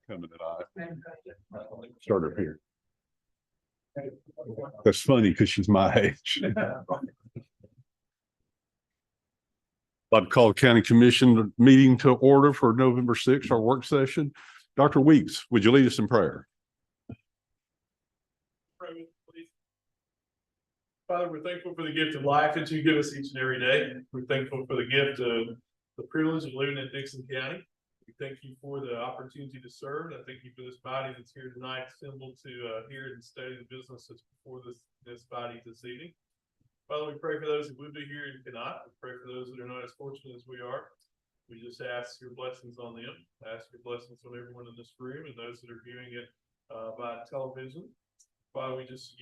coming at I start up here. That's funny because she's my age. I'd call the County Commission meeting to order for November 6th, our work session. Dr. Weeks, would you lead us in prayer? Father, we're thankful for the gift of life that you give us each and every day. We're thankful for the gift of the privilege of living in Dickson County. We thank you for the opportunity to serve. I thank you for this body that's here tonight, assembled to hear and study the business that's before this body this evening. Father, we pray for those who would be here and cannot. We pray for those that are not as fortunate as we are. We just ask your blessings on them. Ask your blessings on everyone in this room and those that are viewing it by television. Father, we just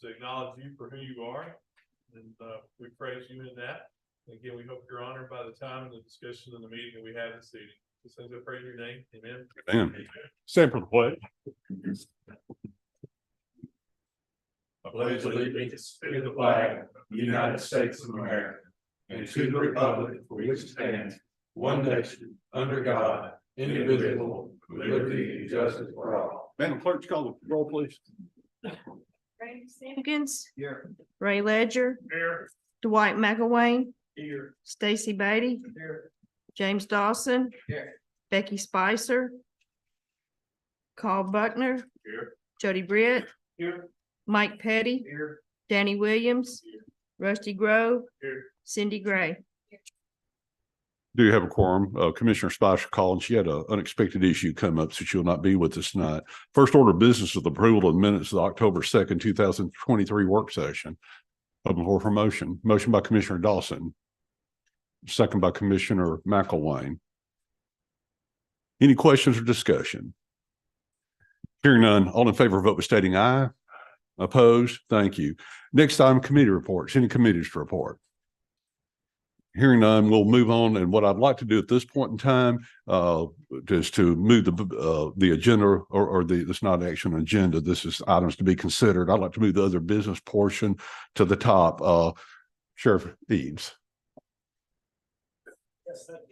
acknowledge you for who you are, and we praise you in that. And again, we hope you're honored by the time and the discussion and the meeting that we had this evening. Just as I pray in your name, amen. Amen. Stand for the pledge. I pledge allegiance to the flag of the United States of America and to the republic for which it stands, one nation, under God, indivisible, with liberty and justice for all. Madam Clerk, call the roll, please. Ray Simpkins, Here. Ray Ledger, Here. Dwight McElwain, Here. Stacy Beatty, Here. James Dawson, Here. Becky Spicer, Carl Buckner, Here. Jody Britt, Here. Mike Petty, Here. Danny Williams, Rusty Grove, Here. Cindy Gray. Do you have a quorum? Commissioner Spicer called and she had an unexpected issue come up, so she'll not be with us tonight. First order of business is the approval of minutes of the October 2nd, 2023 work session. Open floor for motion. Motion by Commissioner Dawson. Second by Commissioner McElwain. Any questions or discussion? Hearing none, all in favor, vote by stating aye. Opposed? Thank you. Next item, committee reports. Any committees to report? Hearing none, we'll move on. And what I'd like to do at this point in time is to move the agenda, or it's not action agenda. This is items to be considered. I'd like to move the other business portion to the top. Sheriff Eads. Yes, thank you.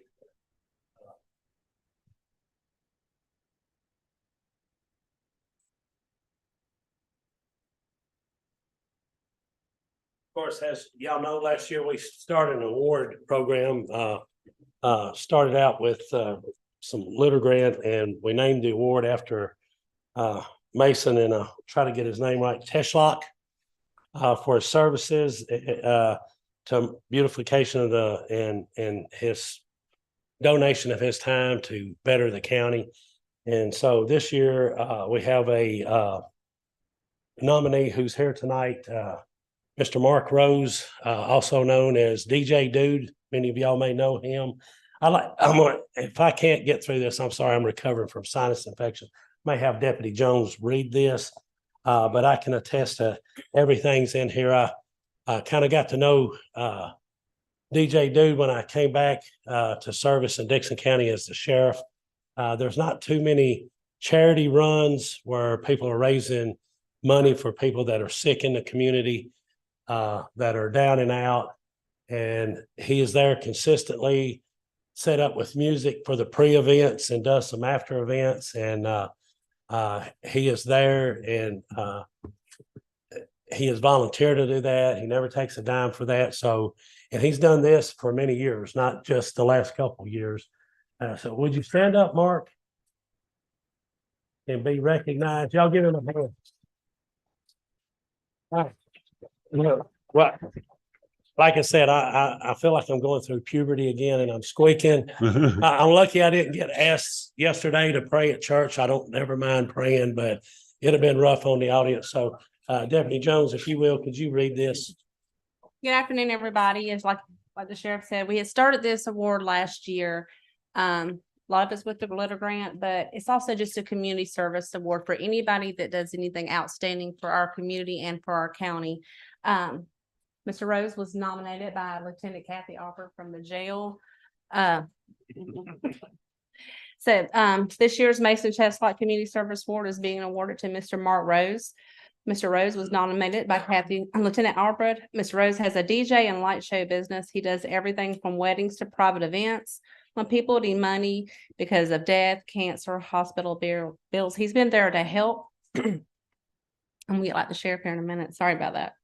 Of course, as y'all know, last year we started an award program. Started out with some litter grant, and we named the award after Mason, and try to get his name right, Teschlock, for his services to beautification of and his donation of his time to better the county. And so this year we have a nominee who's here tonight. Mr. Mark Rose, also known as DJ Dude. Many of y'all may know him. If I can't get through this, I'm sorry, I'm recovering from sinus infection. May have Deputy Jones read this, but I can attest to everything's in here. I kind of got to know DJ Dude when I came back to service in Dickson County as the sheriff. There's not too many charity runs where people are raising money for people that are sick in the community, that are down and out, and he is there consistently, set up with music for the pre-events and does some after events, and he is there, and he has volunteered to do that. He never takes a dime for that. So, and he's done this for many years, not just the last couple of years. So would you stand up, Mark, and be recognized? Y'all give him a hand. All right. No, well, like I said, I feel like I'm going through puberty again, and I'm squeaking. I'm lucky I didn't get asked yesterday to pray at church. I don't never mind praying, but it'd have been rough on the audience. So, Deputy Jones, if you will, could you read this? Good afternoon, everybody. It's like the sheriff said, we had started this award last year. A lot of it's with the glitter grant, but it's also just a community service award for anybody that does anything outstanding for our community and for our county. Mr. Rose was nominated by Lieutenant Kathy Offer from the jail. So this year's Mason Chestnut Community Service Award is being awarded to Mr. Mark Rose. Mr. Rose was nominated by Lieutenant Albrecht. Mr. Rose has a DJ and light show business. He does everything from weddings to private events. when people need money because of death, cancer, hospital bills. He's been there to help. And we get like the sheriff here in a minute. Sorry about that.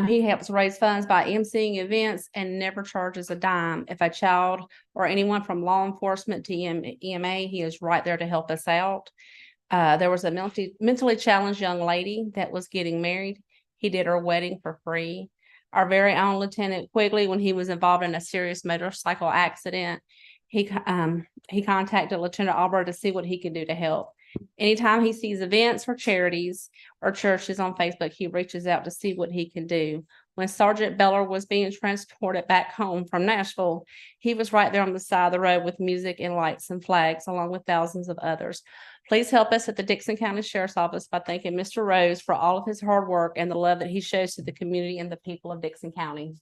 He helps raise funds by emceeing events and never charges a dime. If a child or anyone from law enforcement to EMA, he is right there to help us out. There was a mentally challenged young lady that was getting married. He did her wedding for free. Our very own Lieutenant Quigley, when he was involved in a serious motorcycle accident, he contacted Lieutenant Albert to see what he could do to help. Anytime he sees events for charities or churches on Facebook, he reaches out to see what he can do. When Sergeant Beller was being transported back home from Nashville, he was right there on the side of the road with music and lights and flags, along with thousands of others. Please help us at the Dickson County Sheriff's Office by thanking Mr. Rose for all of his hard work and the love that he shows to the community and the people of Dickson County.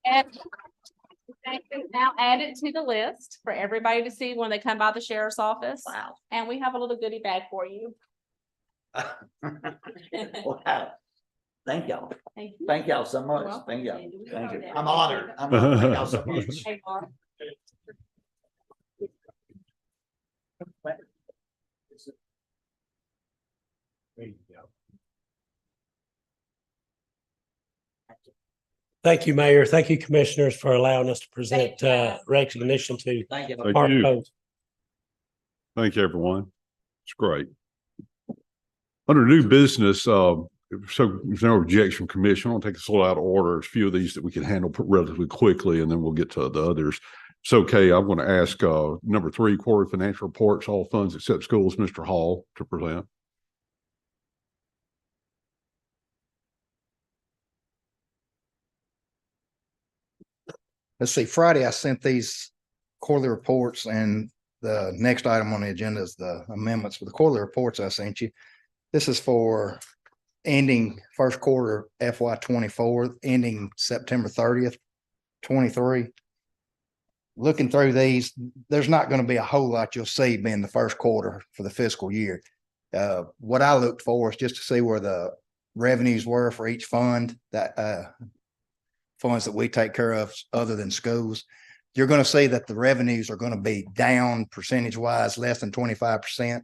And now add it to the list for everybody to see when they come by the sheriff's office. Wow. And we have a little goodie bag for you. Wow. Thank y'all. Thank you. Thank y'all so You're much. welcome. Thank y'all. And we Thank are you. there. I'm honored. I'm honored. Thank y'all so much. Hey, Mark. Thank you, Mayor. Thank you, Commissioners, for allowing us to present Thank you. recognition to Thank you. Thank Mark you. Rose. Thank you, everyone. It's great. Under new business, so there's no objection, Commission. I'll take this a little out of order. There's a few of these that we can handle relatively quickly, and then we'll get to the others. It's okay. I'm going to ask number 3, quarter financial reports, all funds except schools, Mr. Hall, to present. Let's see, Friday I sent these quarterly reports, and the next item on the agenda is the amendments for the quarterly reports I sent you. This is for ending first quarter FY 24, ending September 30th, 23. Looking through these, there's not going to be a whole lot you'll see being the first quarter for the fiscal year. What I looked for is just to see where the revenues were for each fund, that funds that we take care of other than schools. You're going to see that the revenues are going to be down percentage wise, less than 25%.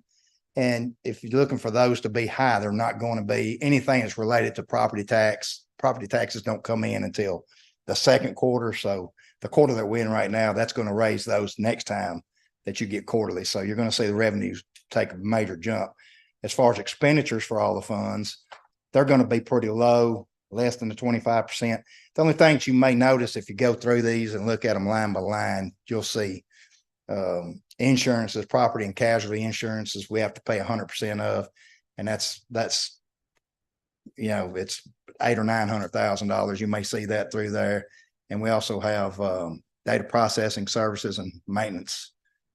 And if you're looking for those to be high, they're not going to be anything that's related to property tax. Property taxes don't come in until the second quarter. So the quarter that we're in right now, that's going to raise those next time that you get quarterly. So you're going to see the revenues take a major jump. As far as expenditures for all the funds, they're going to be pretty low, less than the 25%. The only things you may notice if you go through these and look at them line by line, you'll see insurances, property and casualty insurances, we have to pay 100% of, and that's you know, it's $800,000 or $900,000. You may see that through there. And we also have data processing services and maintenance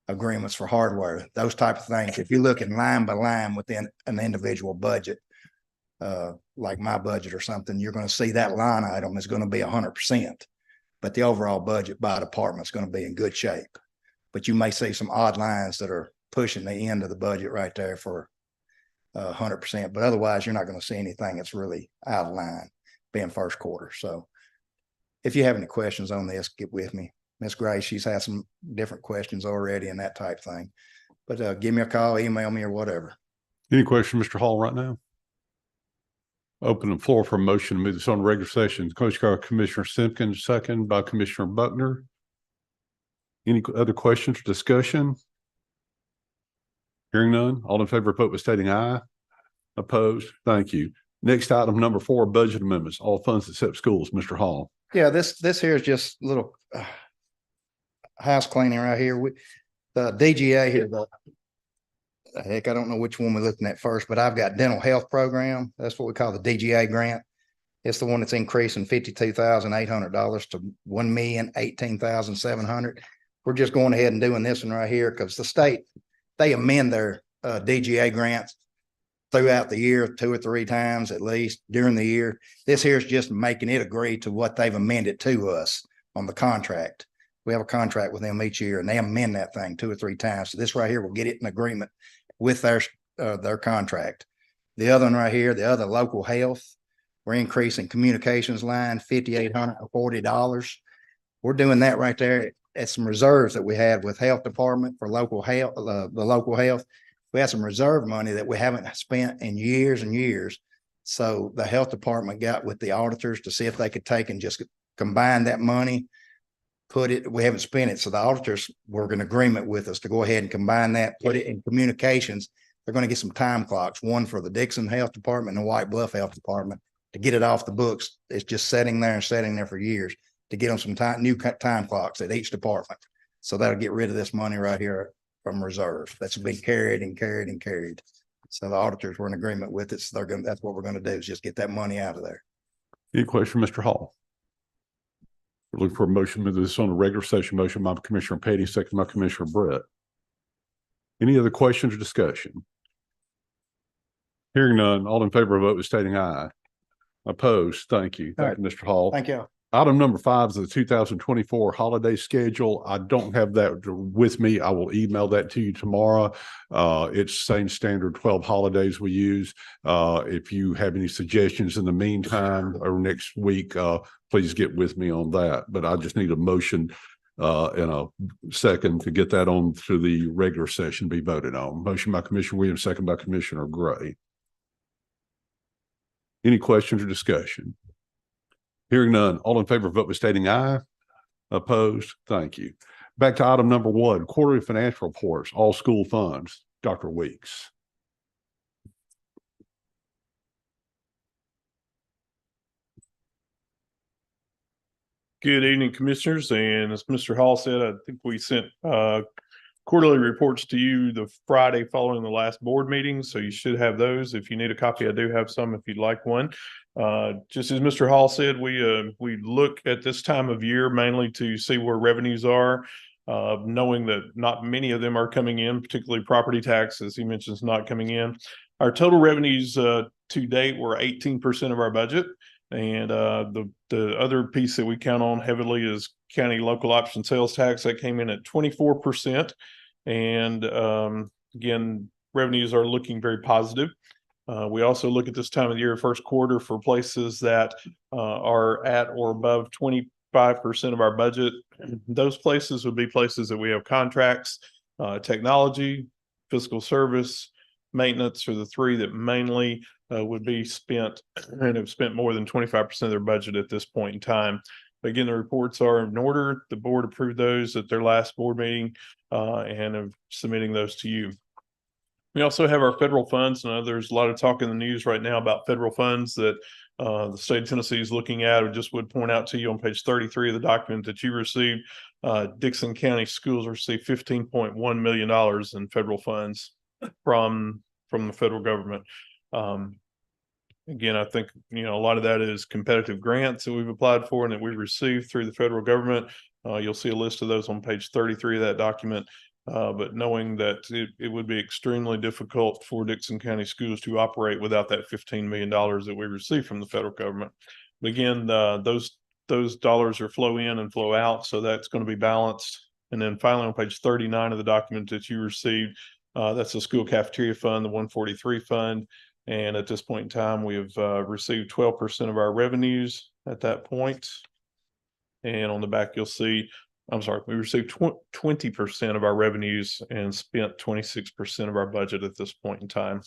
agreements for hardware, those type of things. If you look in line by line within an individual budget, like my budget or something, you're going to see that line item is going to be 100%, but the overall budget by department is going to be in good shape. But you may see some odd lines that are pushing the end of the budget right there for 100%, but otherwise you're not going to see anything that's really out of line being first quarter. So if you have any questions on this, get with me. Ms. Gray, she's had some different questions already and that type thing, but give me a call, email me or whatever. Any question, Mr. Hall, right now? Open the floor for a motion to move this on regular session. Commissioner Simpkins, second by Commissioner Buckner. Any other questions or discussion? Hearing none, all in favor, vote by stating aye. Opposed? Thank you. Next item, number 4, budget amendments, all funds except schools, Mr. Hall. Yeah, this here is just a little house cleaning right here. The DGA here, the heck, I don't know which one we're looking at first, but I've got dental health program. That's what we call the DGA grant. It's the one that's increasing $52,800 to $1,018,700. We're just going ahead and doing this one right here because the state, they amend their DGA grants throughout the year 2 or 3 times at least during the year. This here is just making it agree to what they've amended to us on the contract. We have a contract with them each year and they amend that thing 2 or 3 times. So this right here will get it in agreement with their contract. The other one right here, the other local health, We're increasing communications line $5,840. We're doing that right there at some reserves that we had with health department for local health, the local health. We had some reserve money that we haven't spent in years and years. So the health department got with the auditors to see if they could take and just combine that money, we haven't spent it. So the auditors were in agreement with us to go ahead and combine that, put it in communications. They're going to get some time clocks, one for the Dickson Health Department and the White Bluff Health Department, to get it off the books. It's just sitting there for years, to get them some new time clocks at each department. So that'll get rid of this money right here from reserves. That's been carried and carried and carried. So the auditors were in agreement with it. So that's what we're going to do, is just get that money out of there. Any question, Mr. Hall? We're looking for a motion with this on a regular session motion by Commissioner Petty, second by Commissioner Brett. Any other questions or discussion? Hearing none, all in favor of vote is stating aye. Opposed? Thank you. Thank you, Mr. Hall. Thank you. Item number 5 is the 2024 holiday schedule. I don't have that with me. I will email that to you tomorrow. It's same standard 12 holidays we use. If you have any suggestions in the meantime or next week, please get with me on that. But I just need a motion in a second to get that on to the regular session, be voted on. Motion by Commissioner Williams, second by Commissioner Gray. Any questions or discussion? Hearing none, all in favor, vote by stating aye. Opposed? Thank you. Back to item number 1, quarterly financial reports, all school funds. Dr. Weeks. Good evening, Commissioners. And as Mr. Hall said, I think we sent quarterly reports to you the Friday following the last board meeting. So you should have those. If you need a copy, I do have some if you'd like one. Just as Mr. Hall said, we look at this time of year mainly to see where revenues are, knowing that not many of them are coming in, particularly property tax, as he mentions, not coming in. Our total revenues to date were 18% of our budget. And the other piece that we count on heavily is county local option sales tax. That came in at 24%. And again, revenues are looking very positive. We also look at this time of the year, first quarter, for places that are at or above 25% of our budget. Those places would be places that we have contracts, technology, fiscal service, maintenance are the three that mainly would be spent and have spent more than 25% of their budget at this point in time. But again, the reports are in order. The board approved those at their last board meeting and are submitting those to you. We also have our federal funds. And there's a lot of talk in the news right now about federal funds that the state of Tennessee is looking at. I just would point out to you on page 33 of the document that you received, Dickson County Schools received $15.1 million in federal funds from the federal government. Again, I think, a lot of that is competitive grants that we've applied for and that we received through the federal government. You'll see a list of those on page 33 of that document. But knowing that it would be extremely difficult for Dickson County Schools to operate without that $15 million that we received from the federal government. But again, those dollars are flow in and flow out, so that's going to be balanced. And then finally, on page 39 of the document that you received, that's the school cafeteria fund, the 143 fund. And at this point in time, we have received 12% of our revenues at that point. And on the back, you'll see, we received 20% of our revenues and spent 26% of our budget at this point in time.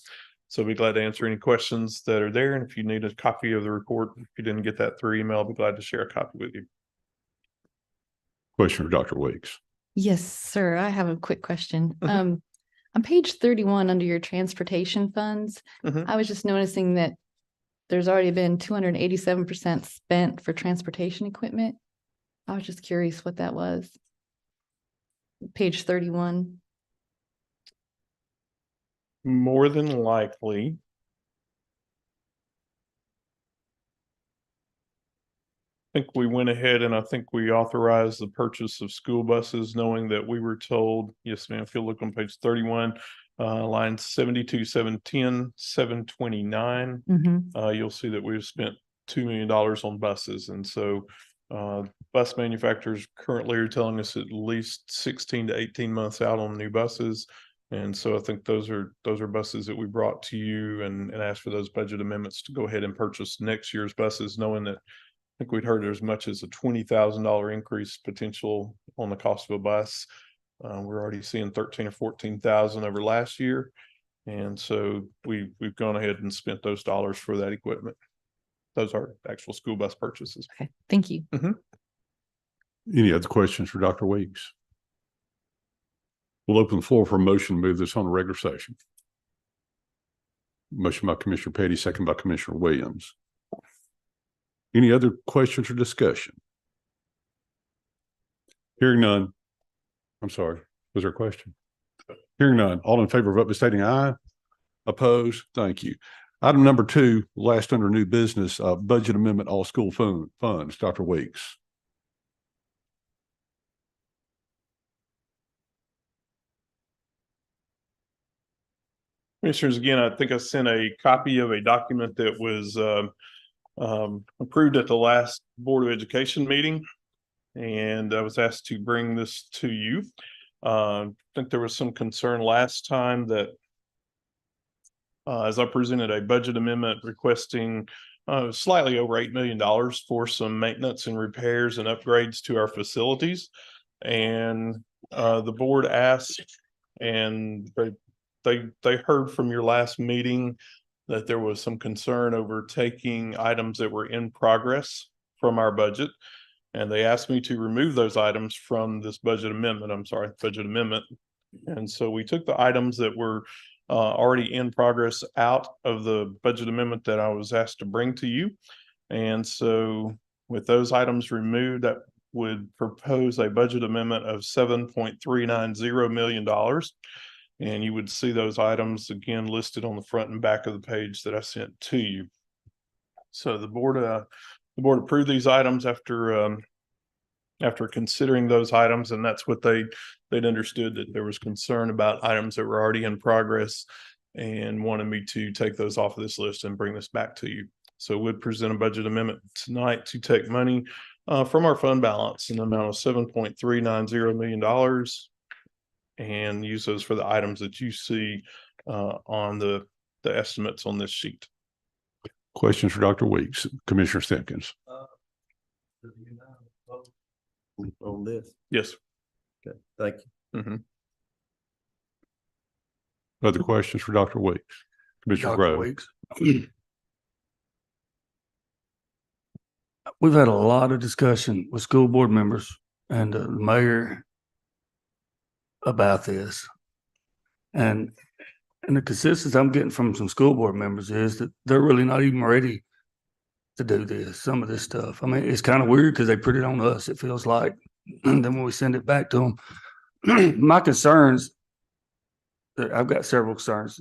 So I'll be glad to answer any questions that are there. And if you need a copy of the report, if you didn't get that through email, I'll be glad to share a copy with you. Question for Dr. Weeks. Yes, sir. I have a quick question. On page 31, under your transportation funds, I was just noticing that there's already been 287% spent for transportation equipment. I was just curious what that was. Page 31. More than likely, I think we went ahead and I think we authorized the purchase of school buses, knowing that we were told, yes, ma'am, if you look on page 31, line 72, 710, 729, you'll see that we've spent $2 million on buses. And so bus manufacturers currently are telling us at least 16 to 18 months out on new buses. And so I think those are buses that we brought to you and asked for those budget amendments to go ahead and purchase next year's buses, knowing that I think we'd heard as much as a $20,000 increase potential on the cost of a bus. We're already seeing 13 or 14,000 over last year. And so we've gone ahead and spent those dollars for that equipment. Those are actual school bus purchases. Okay, thank you. Any other questions for Dr. Weeks? We'll open the floor for a motion to move this on a regular session. Motion by Commissioner Petty, second by Commissioner Williams. Any other questions or discussion? Hearing none. I'm sorry, was there a question? Hearing none. All in favor of vote by stating aye. Opposed? Thank you. Item number 2, last under new business, budget amendment, all school funds. Dr. Weeks. Commissioners, again, I think I sent a copy of a document that was approved at the last Board of Education meeting. And I was asked to bring this to you. I think there was some concern last time that as I presented a budget amendment requesting slightly over $8 million for some maintenance and repairs and upgrades to our facilities. And the board asked, and they heard from your last meeting that there was some concern over taking items that were in progress from our budget. And they asked me to remove those items from this budget amendment. And so we took the items that were already in progress out of the budget amendment that I was asked to bring to you. And so with those items removed, that would propose a budget amendment of $7.390 million. And you would see those items again listed on the front and back of the page that I sent to you. So the board approved these items after considering those items, and that's what they'd understood, that there was concern about items that were already in progress and wanted me to take those off of this list and bring this back to you. So we'd present a budget amendment tonight to take money from our fund balance in the amount of $7.390 million and use those for the items that you see on the estimates on this sheet. Questions for Dr. Weeks? Commissioner Simpkins. On this. Yes. Okay, thank you. Mm-hmm. Other questions for Dr. Weeks? Commissioner Dr. Grove. Weeks. We've had a lot of discussion with school board members and the mayor about this. And the consensus I'm getting from some school board members is that they're really not even ready to do this, some of this stuff. I mean, it's kind of weird because they put it on us, it feels like. And then when we send it back to them, my concerns, I've got several concerns.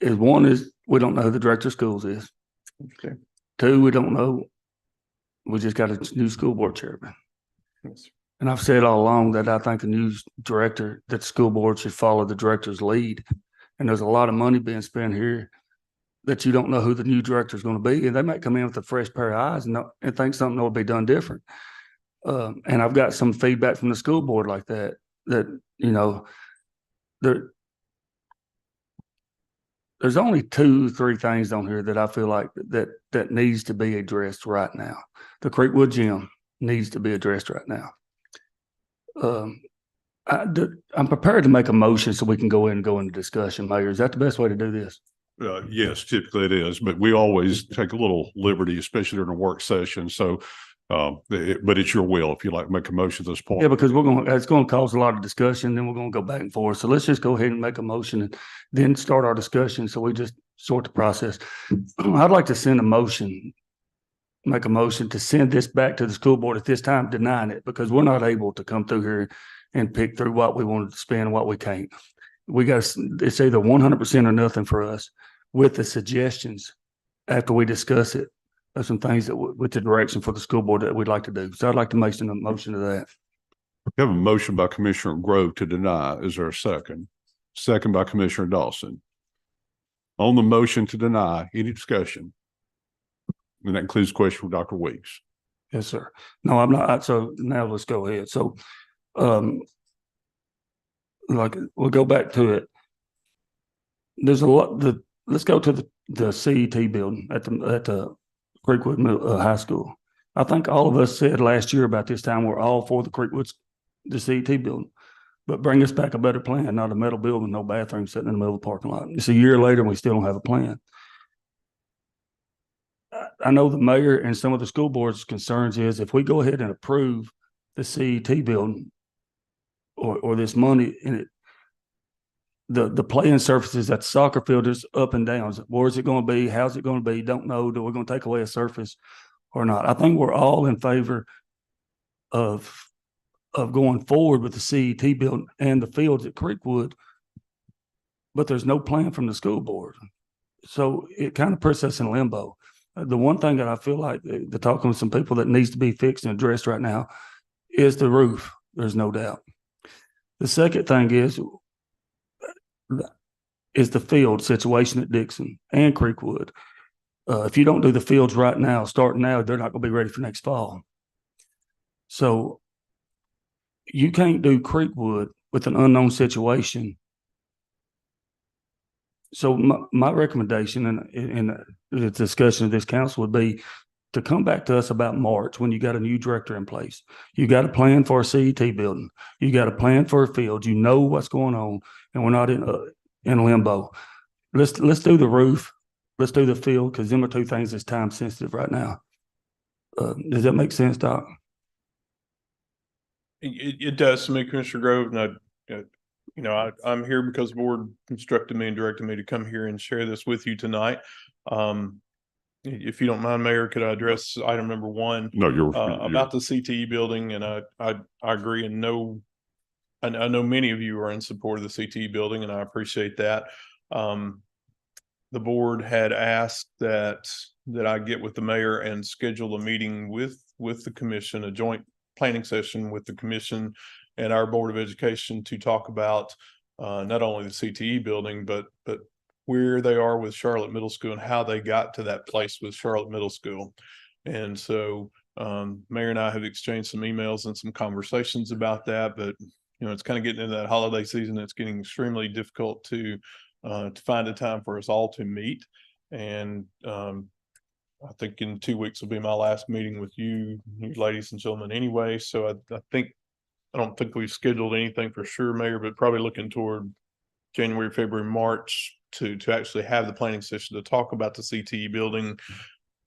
One is we don't know who the director of schools is. Okay. 2, we don't know. We just got a new school board chairman. Yes. And I've said all along that I think a new director, that the school board should follow the director's lead. And there's a lot of money being spent here that you don't know who the new director is going to be. And they might come in with a fresh pair of eyes and think something will be done different. And I've got some feedback from the school board like that, you know, there's only 2-3 things on here that I feel like that needs to be addressed right now. The Creekwood Gym needs to be addressed right now. I'm prepared to make a motion so we can go into discussion, Mayor. Is that the best way to do this? Yes, typically it is, but we always take a little liberty, especially during a work session. So, but it's your will if you like to make a motion at this point. Yeah, because it's going to cause a lot of discussion. Then we're going to go back and forth. So let's just go ahead and make a motion and then start our discussion. So we just sort the process. I'd like to make a motion to send this back to the school board at this time, denying it, because we're not able to come through here and pick through what we wanted to spend and what we can't. It's either 100% or nothing for us, with the suggestions after we discuss it of some things that with the direction for the school board that we'd like to do. So I'd like to make a motion to that. We have a motion by Commissioner Grove to deny. Is there a second? Second by Commissioner Dawson. On the motion to deny, any discussion? And that includes question from Dr. Weeks. Yes, sir. No, I'm not. So now let's go ahead. So, like, we'll go back to it. There's a lot, let's go to the CET building at the Creekwood High School. I think all of us said last year about this time, we're all for the CET building. But bring us back a better plan, not a metal building, no bathroom sitting in the middle of the parking lot. It's a year later and we still don't have a plan. I know the mayor and some of the school board's concerns is if we go ahead and approve the CET building or this money in it, the playing surfaces at the soccer field is up and down. Where is it going to be? How's it going to be? Don't know. Do we going to take away a surface or not? I think we're all in favor of going forward with the CET building and the fields at Creekwood, but there's no plan from the school board. So it kind of puts us in limbo. The one thing that I feel like the talking with some people that needs to be fixed and addressed right now is the roof. There's no doubt. The second thing is the field situation at Dickson and Creekwood. If you don't do the fields right now, starting now, they're not going to be ready for next fall. So you can't do Creekwood with an unknown situation. So my recommendation in the discussion of this council would be to come back to us about March when you got a new director in place. You got a plan for a CET building. You got a plan for a field. You know what's going on, and we're not in limbo. Let's do the roof. Let's do the field, because them are two things that's time sensitive right now. Does that make sense, Doc? It does to me, Commissioner Grove, and I'm here because the board instructed me and directed me to come here and share this with you tonight. If you don't mind, Mayor, could I address item number 1? No, you're about the CTE building, and I agree, and I know many of you are in support of the CTE building, and I appreciate that. The board had asked that I get with the mayor and schedule a meeting with the commission, a joint planning session with the commission and our Board of Education to talk about not only the CTE building, but where they are with Charlotte Middle School and how they got to that place with Charlotte Middle School. And so Mayor and I have exchanged some emails and some conversations about that, but it's kind of getting into that holiday season. It's getting extremely difficult to find a time for us all to meet. And I think in 2 weeks will be my last meeting with you ladies and gentlemen anyway. So I don't think we've scheduled anything for sure, Mayor, but probably looking toward January, February, March to actually have the planning session to talk about the CTE building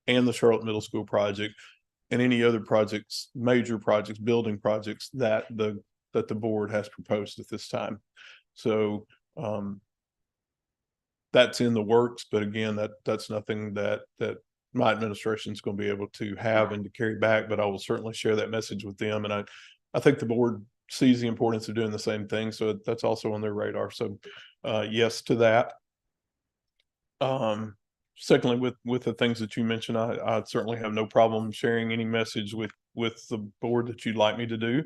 and the Charlotte Middle School project and any other projects, major projects, building projects that the board has proposed at this time. So that's in the works, but again, that's nothing that my administration is going to be able to have and to carry back, but I will certainly share that message with them. And I think the board sees the importance of doing the same thing. So that's also on their radar. So yes to that. Secondly, with the things that you mentioned, I certainly have no problem sharing any message with the board that you'd like me to do.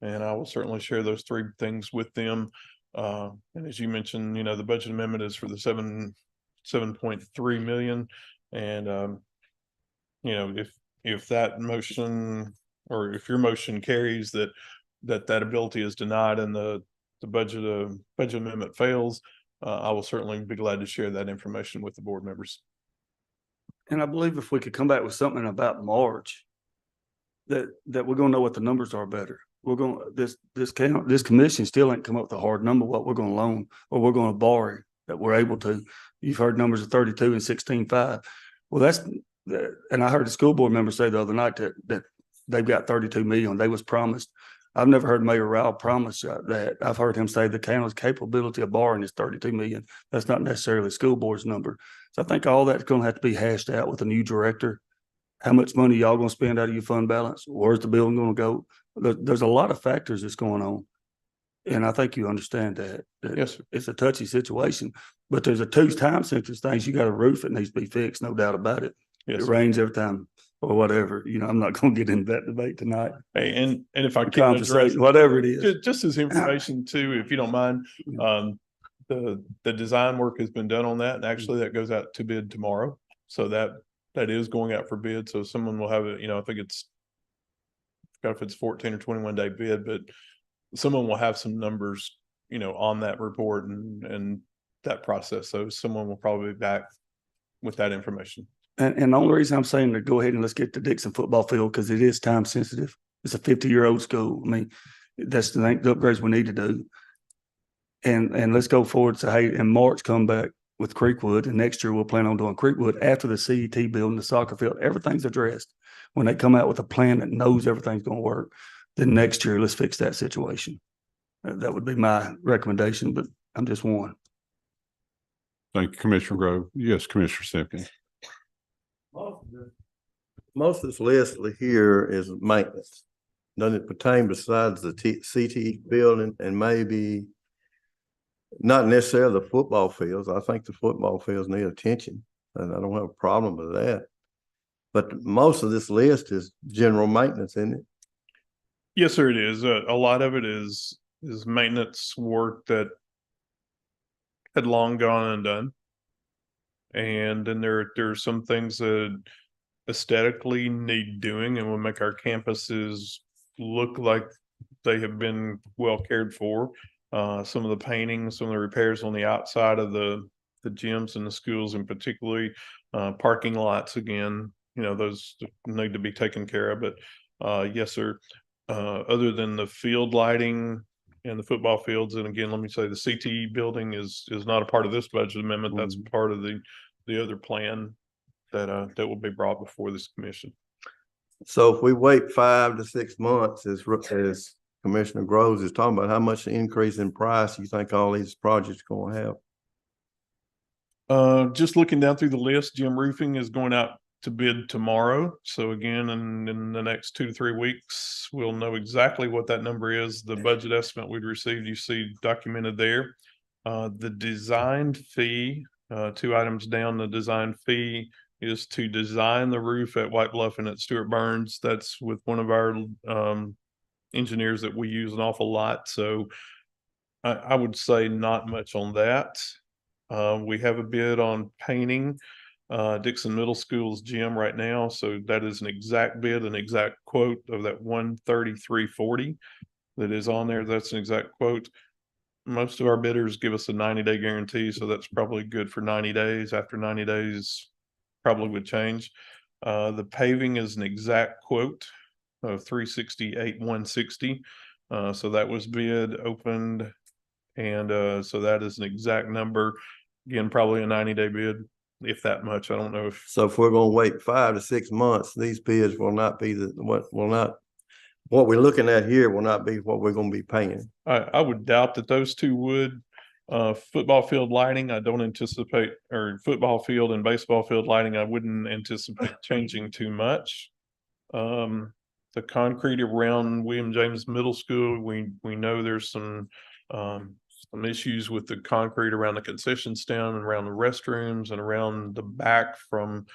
And I will certainly share those 3 things with them. And as you mentioned, the budget amendment is for the 7.3 million. And if that motion, or if your motion carries that ability is denied and the budget amendment fails, I will certainly be glad to share that information with the board members. And I believe if we could come back with something about March, that we're gonna know what the numbers are better. We're gonna this commission still ain't come up with a hard number what we're gonna loan or we're gonna borrow that we're able to. You've heard numbers of 32 and 16.5. Well, and I heard the school board member say the other night that they've got 32 million. They was promised. I've never heard Mayor Rowell promise that. I've heard him say the county's capability of borrowing is 32 million. That's not necessarily the school board's number. So I think all that's going to have to be hashed out with a new director. How much money y'all going to spend out of your fund balance? Where's the building going to go? There's a lot of factors that's going on. And I think you understand that. Yes, sir. It's a touchy situation, but there's a 2 time sensitive things. You got a roof that needs to be fixed, no doubt about it. Yes, it sir. rains every time or whatever. I'm not going to get into that debate tonight. Hey, and if I can address whatever it is, just as information too, if you don't mind, the design work has been done on that, and actually that goes out to bid tomorrow. So that is going out for bid. So someone will have it. I think I forgot if it's 14 or 21 day bid, but someone will have some numbers on that report and that process. So someone will probably be back with that information. And the only reason I'm saying to go ahead and let's get the Dickson football field, because it is time sensitive. It's a 50-year-old school. I mean, that's the upgrades we need to do. And let's go forward to, hey, in March, come back with Creekwood, and next year we'll plan on doing Creekwood after the CET building, the soccer field, everything's addressed. When they come out with a plan that knows everything's going to work, then next year let's fix that situation. That would be my recommendation, but I'm just one. Thank you, Commissioner Grove. Yes, Commissioner Simpkins. Most of this list here is maintenance. Doesn't it pertain besides the CTE building and maybe not necessarily the football fields? I think the football fields need attention, and I don't have a problem with that. But most of this list is general maintenance, isn't it? Yes, sir, it is. A lot of it is maintenance work that had long gone undone. And then there's some things that aesthetically need doing and will make our campuses look like they have been well cared for. Some of the painting, some of the repairs on the outside of the gyms and the schools, and particularly parking lots, again, those need to be taken care of. But yes, sir. Other than the field lighting and the football fields, and again, let me say the CTE building is not a part of this budget amendment. That's part of the other plan that will be brought before this commission. So if we wait 5 to 6 months, as Commissioner Groves is talking about, how much increase in price you think all these projects going to have? Just looking down through the list, gym roofing is going out to bid tomorrow. So again, in the next 2 to 3 weeks, we'll know exactly what that number is. The budget estimate we'd received, you see documented there. The design fee, 2 items down, the design fee is to design the roof at White Bluff and at Stuart Burns. That's with one of our engineers that we use an awful lot. So I would say not much on that. We have a bid on painting Dickson Middle School's gym right now. So that is an exact bid, an exact quote of that $133.40 that is on there. That's an exact quote. Most of our bidders give us a 90-day guarantee. So that's probably good for 90 days. After 90 days, probably would change. The paving is an exact quote of $368,160. So that was bid, opened, and so that is an exact number. Again, probably a 90-day bid, if that much. I don't know if. So if we're going to wait 5 to 6 months, these bids will not be what we're looking at here will not be what we're going to be paying. I would doubt that those two would. Football field lighting, I don't anticipate, or football field and baseball field lighting, I wouldn't anticipate changing too much. The concrete around William James Middle School, we know there's some issues with the concrete around the concession stand and around the restrooms and around the back from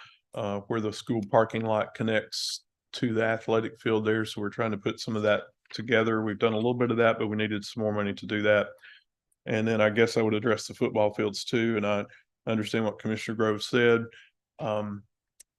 where the school parking lot connects to the athletic field there. So we're trying to put some of that together. We've done a little bit of that, but we needed some more money to do that. And then I guess I would address the football fields too. And I understand what Commissioner Grove said.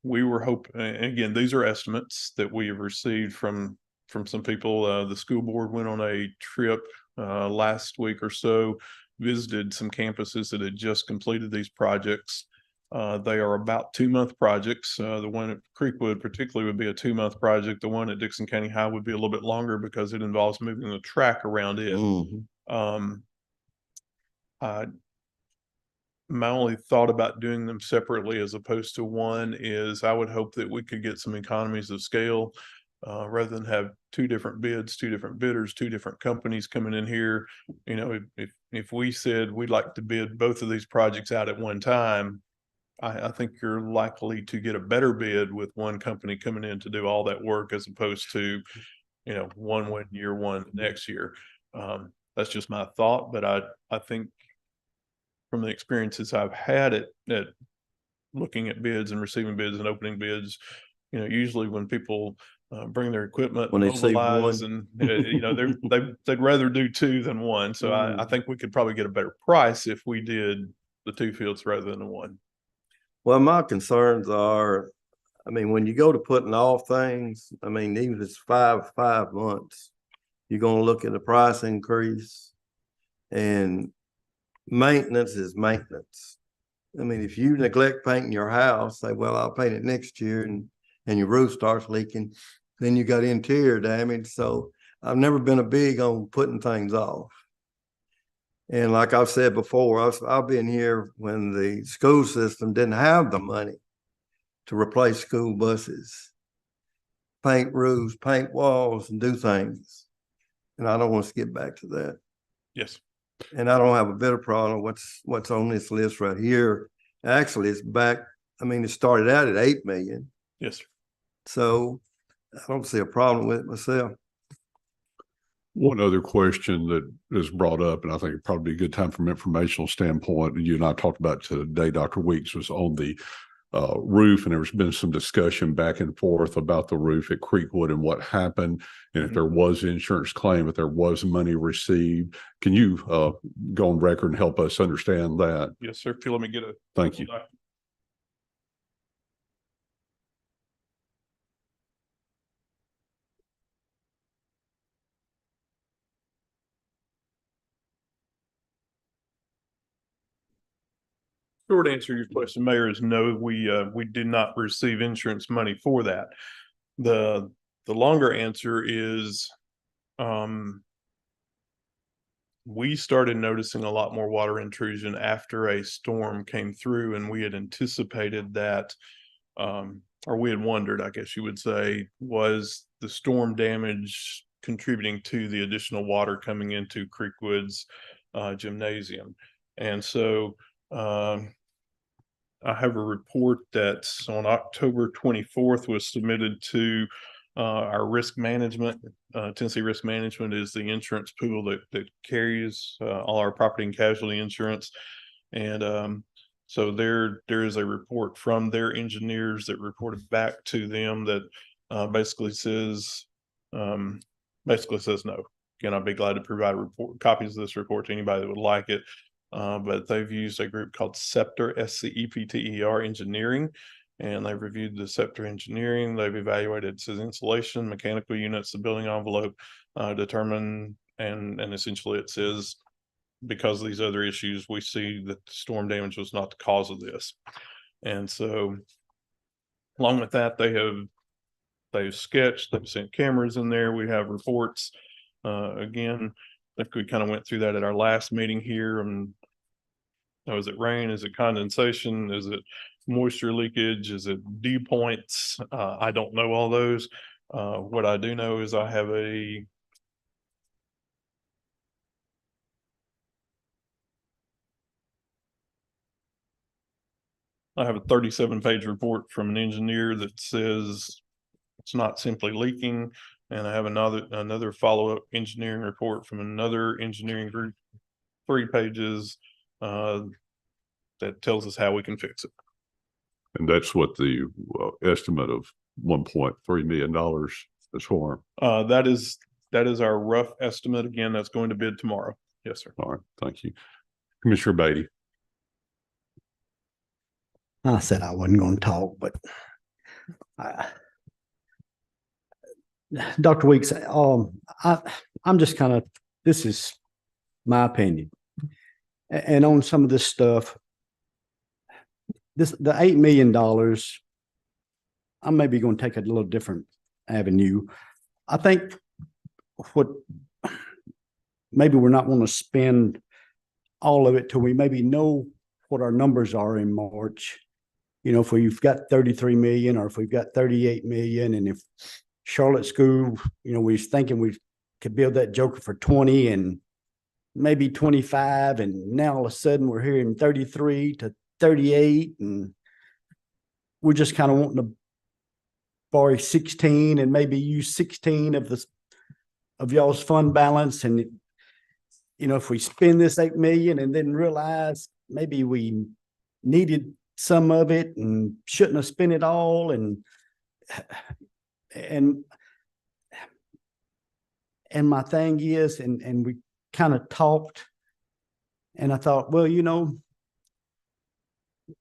We were hoping, again, these are estimates that we have received from some people. The school board went on a trip last week or so, visited some campuses that had just completed these projects. They are about 2-month projects. The one at Creekwood particularly would be a 2-month project. The one at Dickson County High would be a little bit longer because it involves moving the track around it. My only thought about doing them separately as opposed to one is I would hope that we could get some economies of scale rather than have 2 different bids, 2 different bidders, 2 different companies coming in here. If we said we'd like to bid both of these projects out at one time, I think you're likely to get a better bid with one company coming in to do all that work as opposed to, one year one next year. That's just my thought, but I think from the experiences I've had at looking at bids and receiving bids and opening bids, usually when people bring their equipment, when they say mobilize, one, and they'd rather do 2 than 1. So I think we could probably get a better price if we did the 2 fields rather than the 1. Well, my concerns are, when you go to putting off things, even if it's five months, you're going to look at a price increase. And maintenance is maintenance. I mean, if you neglect painting your house, say, well, I'll paint it next year and your roof starts leaking, then you got interior damage. So I've never been a big on putting things off. And like I've said before, I've been here when the school system didn't have the money to replace school buses, paint roofs, paint walls, and do things. And I don't want us to get back to that. Yes. And I don't have a better problem. What's on this list right here? Actually, it's back. I mean, it started out at 8 million. Yes, sir. So I don't see a problem with it myself. One other question that is brought up, and I think it'd probably be a good time from an informational standpoint, you and I talked about today, Dr. Weeks, was on the roof, and there's been some discussion back and forth about the roof at Creekwood and what happened, and if there was insurance claim, if there was money received. Can you go on record and help us understand that? Yes, sir. If you let me get a. Thank you. Short answer to your question, Mayor, is no, we did not receive insurance money for that. The longer answer is, we started noticing a lot more water intrusion after a storm came through, and we had anticipated that, or we had wondered, I guess you would say, was the storm damage contributing to the additional water coming into Creekwood's gymnasium. And so, I have a report that on October 24th was submitted to our risk management. Tennessee Risk Management is the insurance pool that carries all our property and casualty insurance. And so there is a report from their engineers that reported back to them that basically says no. Again, I'd be glad to provide copies of this report to anybody that would like it. But they've used a group called Scepter, SCEPTER Engineering, and they've reviewed the Scepter engineering. They've evaluated its insulation, mechanical units, the building envelope, determined, and essentially it says, because of these other issues, we see that the storm damage was not the cause of this. And so along with that, they've sketched, they've sent cameras in there. We have reports. Again, I think we kind of went through that at our last meeting here. And is it rain? Is it condensation? Is it moisture leakage? Is it dew points? I don't know all those. What I do know is I have a I have a 37-page report from an engineer that says it's not simply leaking. And I have another follow-up engineering report from another engineering group, 3 pages, that tells us how we can fix it. And that's what the estimate of $1.3 million is for. That is our rough estimate. Again, that's going to bid tomorrow. Yes, sir. All right, thank you. Commissioner Beatty. I said I wasn't going to talk, but Dr. Weeks, I'm just kind of, this is my opinion. And on some of this stuff, the $8 million, I'm maybe going to take a little different avenue. I think maybe we're not going to spend all of it till we maybe know what our numbers are in March. You know, if we've got 33 million or if we've got 38 million, and if Charlotte School, you know, we're thinking we could build that joker for 20 and maybe 25, and now all of a sudden we're hearing 33 to 38, and we're just kind of wanting to borrow 16 and maybe use 16 of y'all's fund balance. And you know, if we spend this 8 million and then realize maybe we needed some of it and shouldn't have spent it all, and my thing is, and we kind of talked, and I thought, well, you know,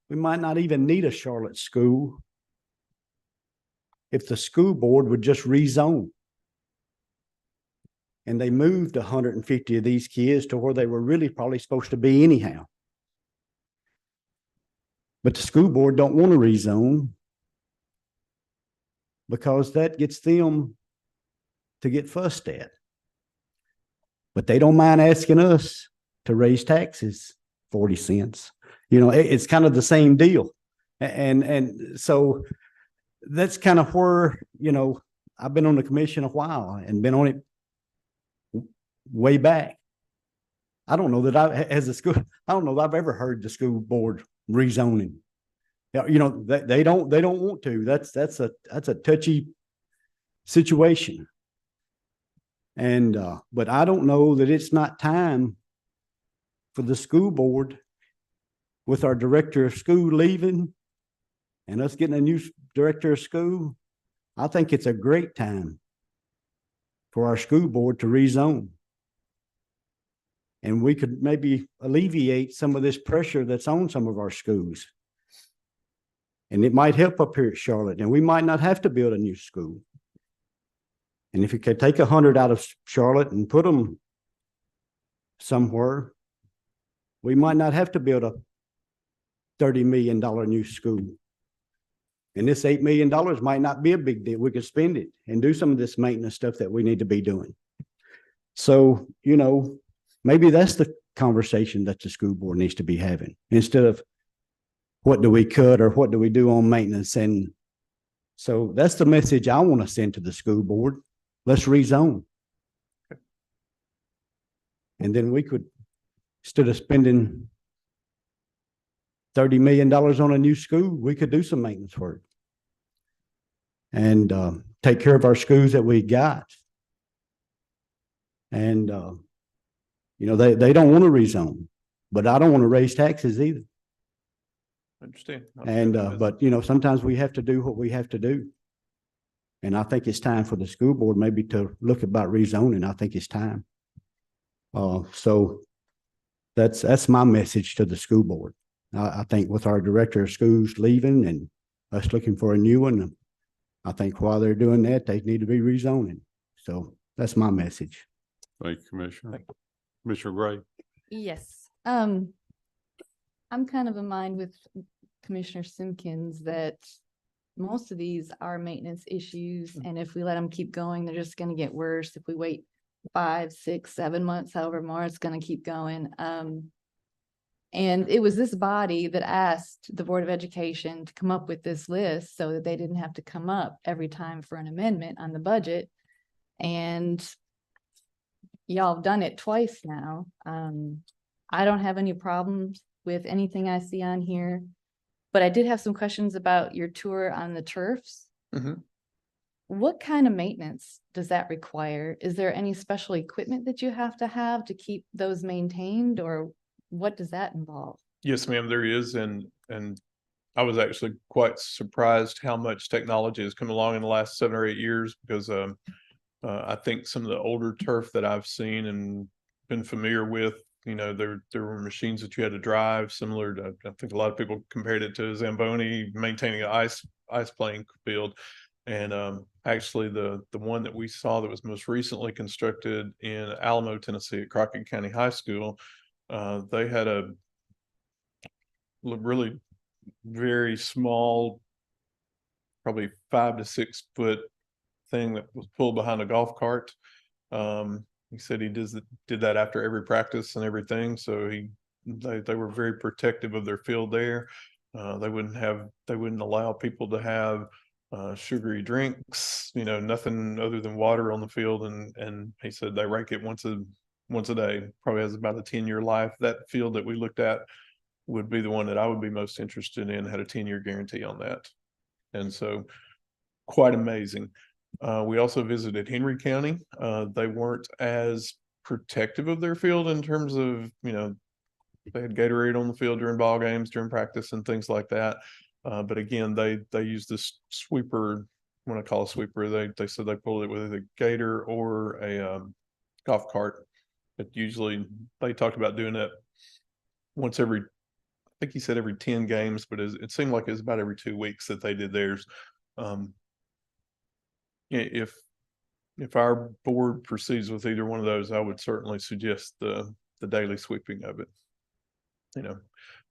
we might not even need a Charlotte school if the school board would just rezone. And they moved 150 of these kids to where they were really probably supposed to be anyhow. But the school board don't want to rezone because that gets them to get fussed at. But they don't mind asking us to raise taxes 40 cents. You know, it's kind of the same deal. And so that's kind of where, you know, I've been on the commission a while and been on it way back. I don't know that I don't know that I've ever heard the school board rezoning. You know, they don't want to. That's a touchy situation. And but I don't know that it's not time for the school board, with our director of school leaving and us getting a new director of school. I think it's a great time for our school board to rezone. And we could maybe alleviate some of this pressure that's on some of our schools. And it might help up here at Charlotte, and we might not have to build a new school. And if you could take 100 out of Charlotte and put them somewhere, we might not have to build a $30 million new school. And this $8 million might not be a big deal. We could spend it and do some of this maintenance stuff that we need to be doing. So, you know, maybe that's the conversation that the school board needs to be having, instead of what do we cut or what do we do on maintenance. And so that's the message I want to send to the school board. Let's rezone. And then we could, instead of spending $30 million on a new school, we could do some maintenance work and take care of our schools that we got. And, you know, they don't want to rezone, but I don't want to raise taxes either. Understand. And, but, you know, sometimes we have to do what we have to do. And I think it's time for the school board maybe to look about rezoning. I think it's time. So that's my message to the school board. I think with our director of schools leaving and us looking for a new one, I think while they're doing that, they need to be rezoning. So that's my message. Thank you, Commissioner. Commissioner Gray. Yes. I'm kind of in mind with Commissioner Simpkins that most of these are maintenance issues. And if we let them keep going, they're just going to get worse. If we wait 5, 6, 7 months, however more, it's going to keep going. And it was this body that asked the Board of Education to come up with this list so that they didn't have to come up every time for an amendment on the budget. And y'all have done it twice now. I don't have any problems with anything I see on here, but I did have some questions about your tour on the turfs. Mhm. What kind of maintenance does that require? Is there any special equipment that you have to keep those maintained, or what does that involve? Yes, ma'am, there is. And I was actually quite surprised how much technology has come along in the last 7 or 8 years, because I think some of the older turf that I've seen and been familiar with, you know, there were machines that you had to drive, similar to, I think a lot of people compared it to Zamboni maintaining an ice playing field. And actually the one that we saw that was most recently constructed in Alamo, Tennessee at Crockett County High School, they had a really very small, probably 5 to 6 foot thing that was pulled behind a golf cart. He said he did that after every practice and everything. So they were very protective of their field there. They wouldn't allow people to have sugary drinks, you know, nothing other than water on the field. And he said they rank it once a day. Probably has about a 10-year life. That field that we looked at would be the one that I would be most interested in, had a 10-year guarantee on that. And so quite amazing. We also visited Henry County. They weren't as protective of their field in terms of, you know, they had Gatorade on the field during ball games, during practice and things like that. But again, they used this sweeper. When I call a sweeper, they said they pulled it with a gator or a golf cart. But usually they talked about doing that once every, I think he said every 10 games, but it seemed like it was about every 2 weeks that they did theirs. If if our board proceeds with either one of those, I would certainly suggest the daily sweeping of it. You know,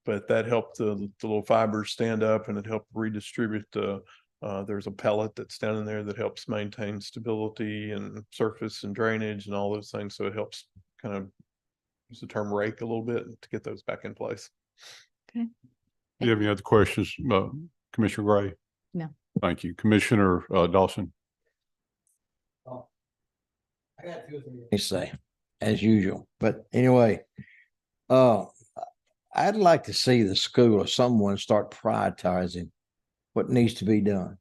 but that helped the little fibers stand up, and it helped redistribute there's a pellet that's down in there that helps maintain stability and surface and drainage and all those things. So it helps kind of use the term rake a little bit to get those back in place. Do you have any other questions, Commissioner Gray? No. Thank you. Commissioner Dawson? I got two or three to say, as usual, but anyway, I'd like to see the school or someone start prioritizing what needs to be done.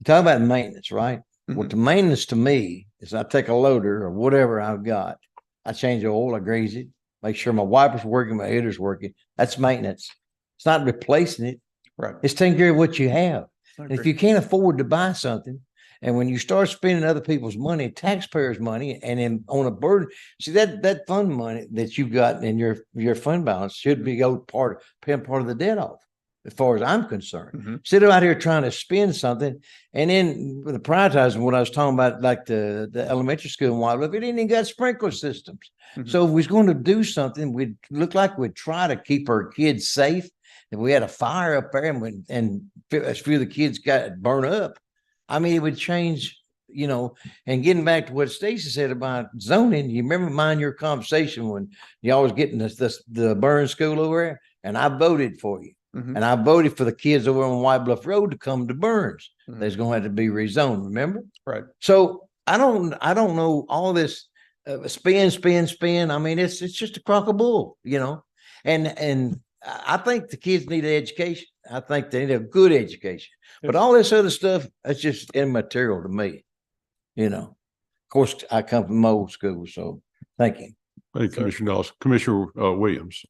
You talk about maintenance, right? Well, the maintenance to me is I take a loader or whatever I've got, I change the oil, I grease it, make sure my wiper's working, my heater's working. That's maintenance. It's not replacing it. Right. It's taking care of what you have. And if you can't afford to buy something, and when you start spending other people's money, taxpayers' money, and then on a burden, see that fund money that you got in your fund balance should be paying part of the debt off, as far as I'm concerned. Instead of out here trying to spend something, and then with the prioritizing, what I was talking about, like the elementary school in Wildlife, it didn't even got sprinkler systems. So if we was going to do something, we'd look like we'd try to keep our kids safe. If we had a fire up there and a few of the kids got burned up, I mean, it would change, you know. And getting back to what Stacy said about zoning, you remember your conversation when y'all was getting the burn school over there, and I voted for you. And I voted for the kids over on White Bluff Road to come to Burns. There's going to have to be rezoned, remember? Right. So I don't know all this spin. I mean, it's just a crock of bull, you know. And I think the kids need an education. I think they need a good education. But all this other stuff, that's just immaterial to me, you know. Of course, I come from old school, so thank you. Thank you, Commissioner Dawson. Commissioner Williams?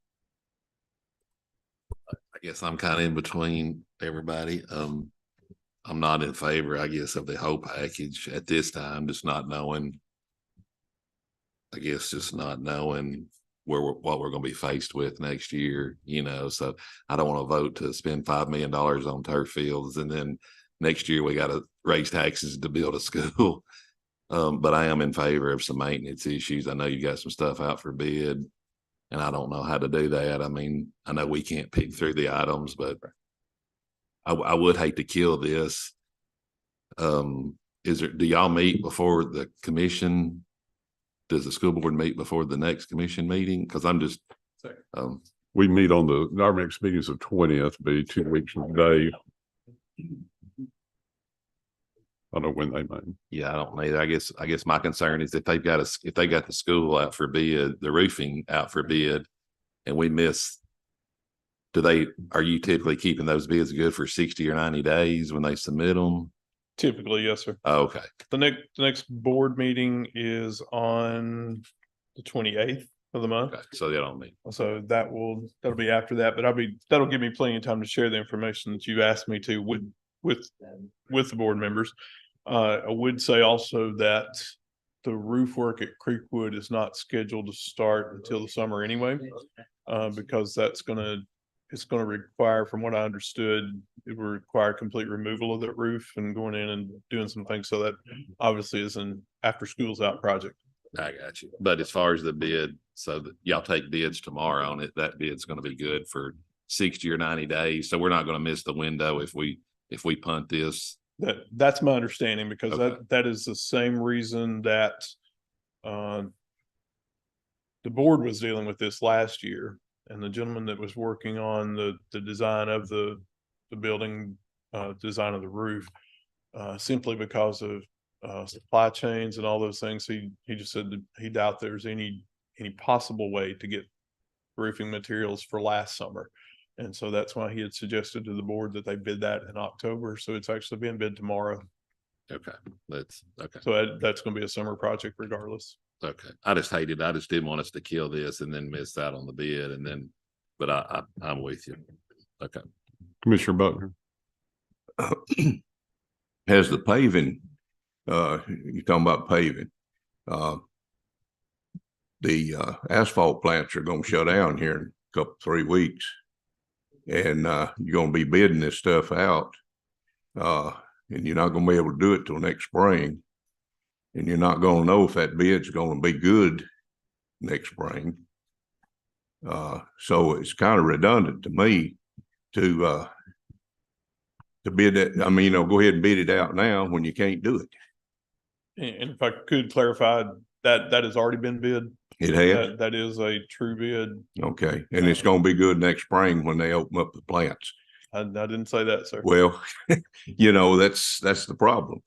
I guess I'm kind of in between everybody. I'm not in favor, I guess, of the whole package at this time, just not knowing what we're going to be faced with next year, you know. So I don't want to vote to spend $5 million on turf fields, and then next year we got to raise taxes to build a school. But I am in favor of some maintenance issues. I know you got some stuff out for bid, and I don't know how to do that. I mean, I know we can't pick through the items, but I would hate to kill this. Do y'all meet before the commission? Does the school board meet before the next commission meeting? Because I'm just, we meet on our next meeting is the 20th, be 2 weeks from today. I don't know when they meet. Yeah, I don't know. I guess my concern is if they got the school out for bid, the roofing out for bid, and we miss, are you typically keeping those bids good for 60 or 90 days when they submit them? Typically, yes, sir. Oh, okay. The next board meeting is on the 28th of the month. Okay. So they don't meet. So that'll be after that, but that'll give me plenty of time to share the information that you asked me to with the board members. I would say also that the roof work at Creekwood is not scheduled to start until the summer anyway, because it's going to require, from what I understood, it will require complete removal of that roof and going in and doing some things. So that obviously is an after school's out project. I got you. But as far as the bid, so that y'all take bids tomorrow on it, that bid's going to be good for 60 or 90 days. So we're not going to miss the window if we punt this. That's my understanding, because Okay. that is the same reason that the board was dealing with this last year. And the gentleman that was working on the design of the building, design of the roof, simply because of supply chains and all those things, he just said that he doubt there's any possible way to get roofing materials for last summer. And so that's why he had suggested to the board that they bid that in October. So it's actually being bid tomorrow. Okay. That's okay. So that's going to be a summer project regardless. Okay. I just didn't want us to kill this and then miss out on the bid, but I'm with you. Okay. Commissioner Butler? Has the paving, you're talking about paving, the asphalt plants are going to shut down here in a couple, 3 weeks. And you're going to be bidding this stuff out, and you're not going to be able to do it till next spring. And you're not gonna know if that bid's gonna be good next spring. So it's kind of redundant to me to bid that. I mean, go ahead and bid it out now when you can't do it. And if I could clarify, that has already been bid. It has, That is a true bid. okay, and it's gonna be good next spring when they open up the plants. I didn't say that, sir. Well, that's the problem.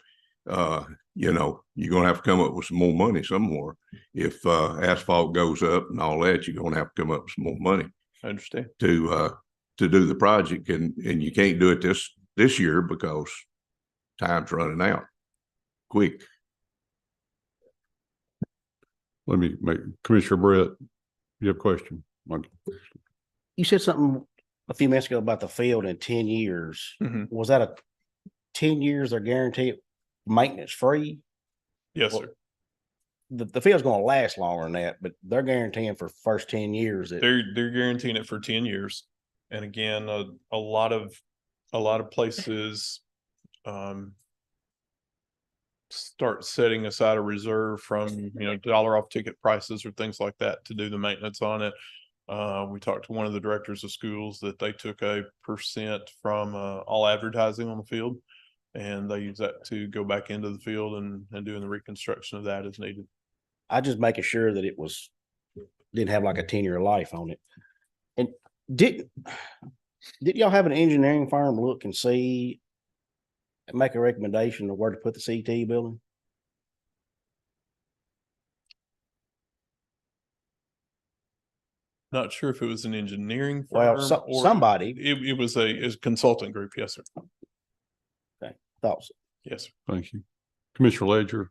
You're gonna have to come up with some more money somewhere. If asphalt goes up and all that, you're gonna have to come up with some more money I understand. to do the project, and you can't do it this year because time's running out quick. Let me make Commissioner Brett, you have a question? You said something a few minutes ago about the field in 10 years. Mhm. Was that a 10 years are guaranteed maintenance free? Yes, Well, sir. The field's going to last longer than that, but they're guaranteeing for first 10 years that They're guaranteeing it for 10 years. And again, a lot of places start setting aside a reserve from, dollar off ticket prices or things like that to do the maintenance on it. We talked to one of the directors of schools that they took a percent from all advertising on the field, and they use that to go back into the field and doing the reconstruction of that as needed. I just making sure that it didn't have like a 10-year life on it. And did y'all have an engineering firm look and see and make a recommendation of where to put the CT building? Not sure if it was an engineering firm. Well, or somebody. It was a consultant group. Yes, sir. Okay, thought so. Yes, sir. Thank you. Commissioner Ledger.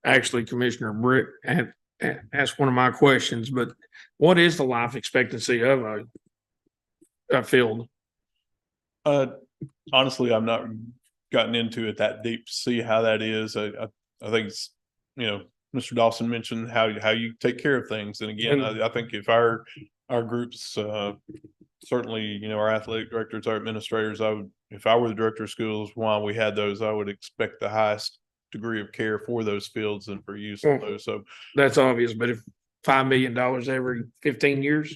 Actually, Commissioner Britt asked one of my questions, but what is the life expectancy of a field? Honestly, I've not gotten into it that deep to see how that is. I think it's, Mr. Dawson mentioned how you take care of things. And again, I think if our groups, certainly, our athletic directors, our administrators, if I were the director of schools, while we had those, I would expect the highest degree of care for those fields and for use of those. So that's obvious, but if $5 million every 15 years,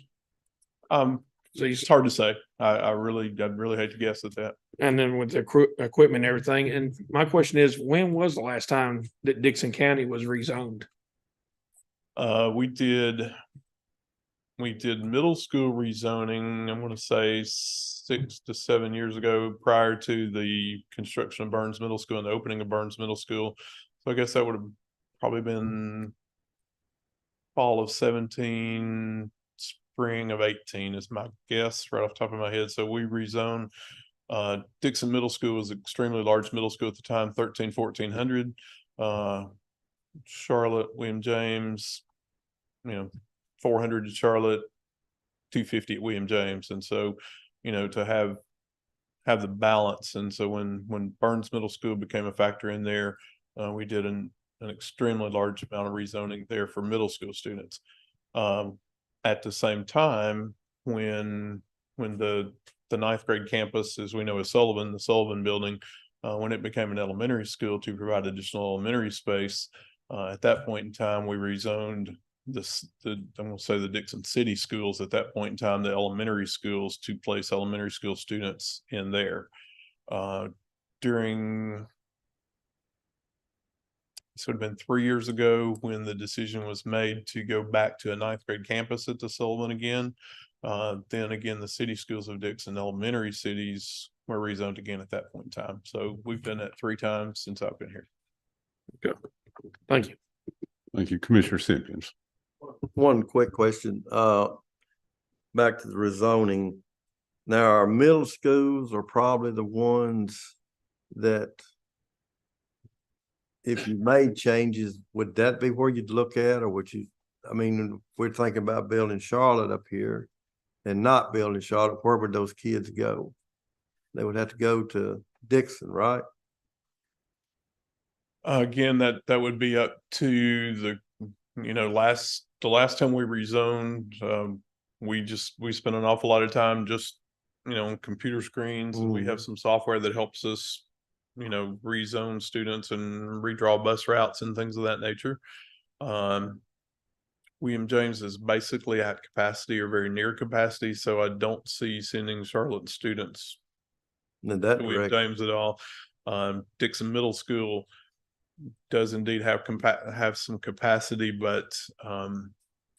so it's hard to say. I'd really hate to guess at that. And then with the equipment and everything. And my question is, when was the last time that Dickson County was rezoned? We did middle school rezoning, I'm going to say 6 to 7 years ago, prior to the construction of Burns Middle School and the opening of Burns Middle School. So I guess that would have probably been fall of 17, spring of 18 is my guess right off the top of my head. So we rezoned. Dickson Middle School was an extremely large middle school at the time, 1,400. Charlotte, William James, 400 at Charlotte, 250 at William James. And so, to have the balance. And so when Burns Middle School became a factor in there, we did an extremely large amount of rezoning there for middle school students. At the same time, when the ninth grade campus, as we know, is the Sullivan building, when it became an elementary school to provide additional elementary space, at that point in time, we rezoned I'm going to say the Dickson City schools at that point in time, the elementary schools, to place elementary school students in there. This would have been 3 years ago when the decision was made to go back to a ninth grade campus at the Sullivan again. Then again, the city schools of Dickson elementary cities were rezoned again at that point in time. So we've done that 3 times since I've been here. Okay. Thank you. Thank you. Commissioner Simpkins. One quick question, back to the rezoning. Now, our middle schools are probably the ones that if you made changes, would that be where you'd look at, or would you, we're thinking about building Charlotte up here and not building Charlotte, where would those kids go? They would have to go to Dickson, right? Again, that would be up to the last time we rezoned, we spent an awful lot of time just on computer screens, and we have some software that helps us rezone students and redraw bus routes and things of that nature. William James is basically at capacity or very near capacity, so I don't see sending Charlotte students In that to William direction. James at all. Dickson Middle School does indeed have some capacity, but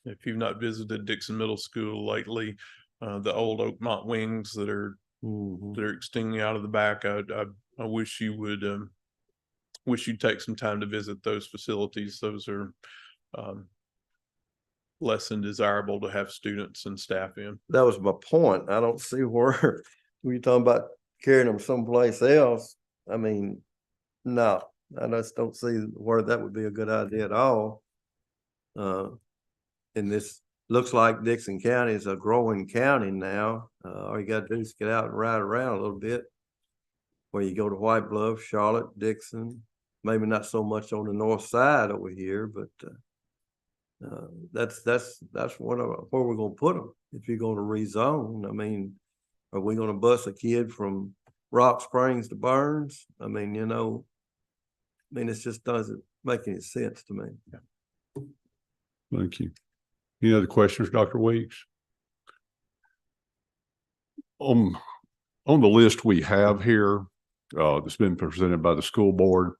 if you've not visited Dickson Middle School lately, the old Oakmont wings that are extending out of the back, I wish you would wish you'd take some time to visit those facilities. Those are less than desirable to have students and staff in. That was my point. I don't see where we talking about carrying them someplace else. I mean, no, I just don't see where that would be a good idea at all. And this looks like Dickson County is a growing county now. All you got to do is get out and ride around a little bit. Where you go to White Bluff, Charlotte, Dickson, maybe not so much on the north side over here, but that's where we're going to put them. If you're going to rezone, I mean, are we going to bus a kid from Rock Springs to Burns? I mean, it just doesn't make any sense to me. Thank you. Any other questions, Dr. Weeks? On the list we have here, that's been presented by the school board,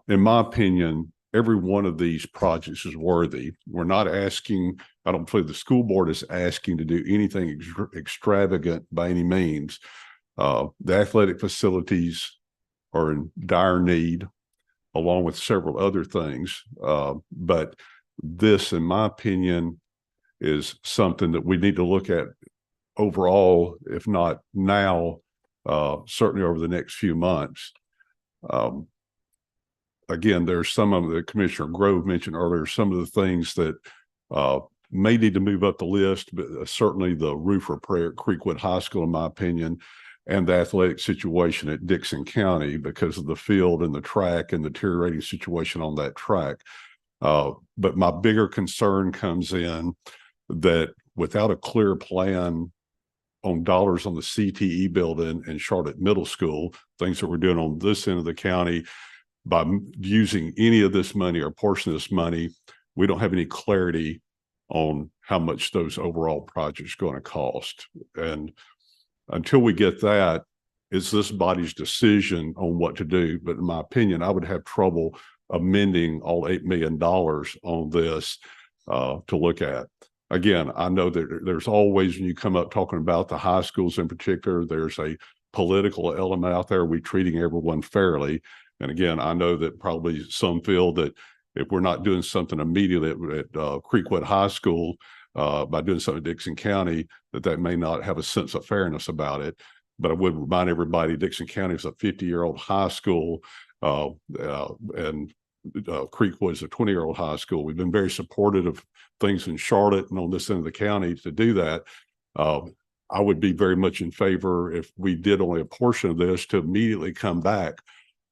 in my opinion, every one of these projects is worthy. We're not asking, I don't believe the school board is asking to do anything extravagant by any means. The athletic facilities are in dire need, along with several other things. But this, in my opinion, is something that we need to look at overall, if not now, certainly over the next few months. Again, there's some of the Commissioner Grove mentioned earlier, some of the things that may need to move up the list, but certainly the roof repair at Creekwood High School, in my opinion, and the athletic situation at Dickson County because of the field and the track and the deteriorating situation on that track. But my bigger concern comes in that without a clear plan on dollars on the CTE building and Charlotte Middle School, things that we're doing on this end of the county, by using any of this money or portion of this money, we don't have any clarity on how much those overall projects are going to cost. And until we get that, it's this body's decision on what to do. But in my opinion, I would have trouble amending all $8 million on this to look at. Again, I know that there's always, when you come up talking about the high schools in particular, there's a political element out there. We're treating everyone fairly. And again, I know that probably some feel that if we're not doing something immediately at Creekwood High School by doing something in Dickson County, that may not have a sense of fairness about it. But I would remind everybody, Dickson County is a 50-year-old high school, and Creekwood is a 20-year-old high school. We've been very supportive of things in Charlotte and on this end of the county to do that. I would be very much in favor if we did only a portion of this to immediately come back.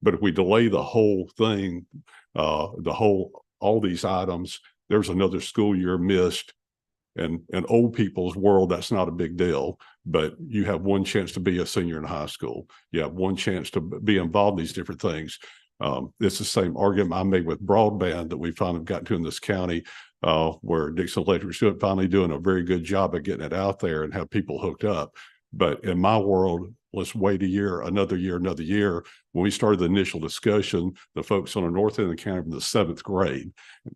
But if we delay the whole thing, all these items, there's another school year missed. And in old people's world, that's not a big deal, but you have one chance to be a senior in high school. You have one chance to be involved in these different things. It's the same argument I made with broadband that we finally got to in this county, where Dickson Electric is finally doing a very good job of getting it out there and have people hooked up. But in my world, let's wait a year, another year. When we started the initial discussion, the folks on the north end of the county from the 7th grade,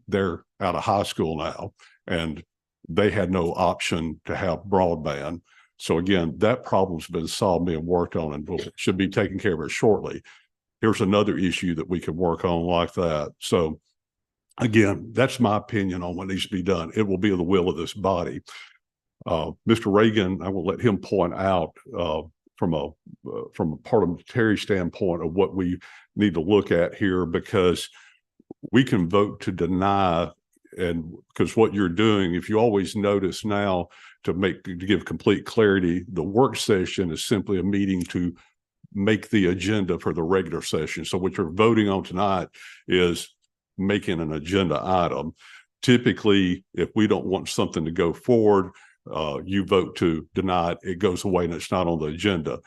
they're out of high school now, and they had no option to have broadband. So again, that problem's been solved, being worked on, and should be taken care of shortly. Here's another issue that we could work on like that. So again, that's my opinion on what needs to be done. It will be the will of this body. Mr. Reagan, I will let him point out from a parliamentary standpoint of what we need to look at here, because we can vote to deny, and because what you're doing, if you always notice now, to give complete clarity, the work session is simply a meeting to make the agenda for the regular session. So what you're voting on tonight is making an agenda item. Typically, if we don't want something to go forward, you vote to deny it, it goes away and it's not on the agenda.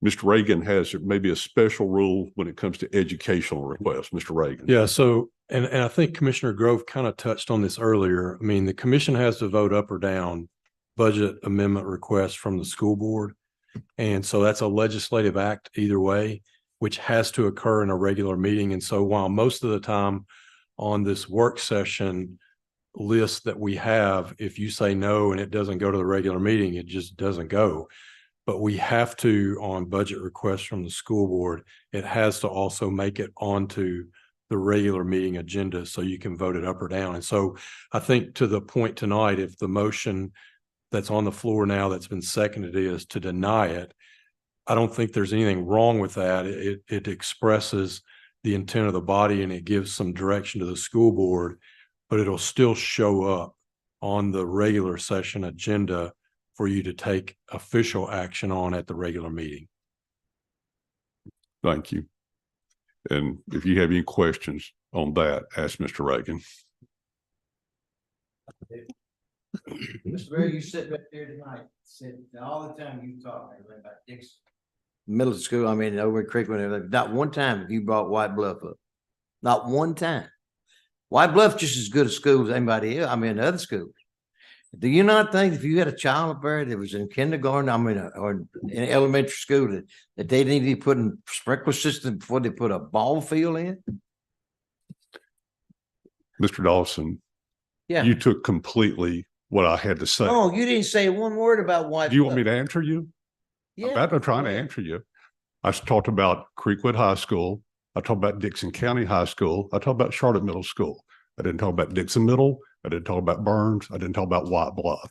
Mr. Reagan has maybe a special rule when it comes to educational requests. Mr. Reagan. Yeah, so, and I think Commissioner Grove kind of touched on this earlier. I mean, the commission has to vote up or down budget amendment requests from the school board. And so that's a legislative act either way, which has to occur in a regular meeting. And so while most of the time on this work session list that we have, if you say no and it doesn't go to the regular meeting, it just doesn't go. But we have to, on budget requests from the school board, it has to also make it onto the regular meeting agenda so you can vote it up or down. And so I think to the point tonight, if the motion that's on the floor now that's been seconded is to deny it, I don't think there's anything wrong with that. It expresses the intent of the body and it gives some direction to the school board, but it'll still show up on the regular session agenda for you to take official action on at the regular meeting. Thank you. And if you have any questions on that, ask Mr. Reagan. Mr. Mayor, you sit back there tonight, said all the time you talk about Dickson. Middle school, I mean, over at Creekwood, not one time have you brought White Bluff up. Not one time. White Bluff just as good a school as anybody else. I mean, other schools. Do you not think if you had a child up there that was in kindergarten, I mean, or in elementary school, that they need to be putting sprinkler system before they put a ball field in? Mr. Dawson, Yeah. you took completely what I had to say. Oh, you didn't say one word about White Bluff. Do you want me to answer you? Yeah. I'm trying to answer you. I talked about Creekwood High School. I talked about Dickson County High School. I talked about Charlotte Middle School. I didn't talk about Dickson Middle. I didn't talk about Burns. I didn't talk about White Bluff.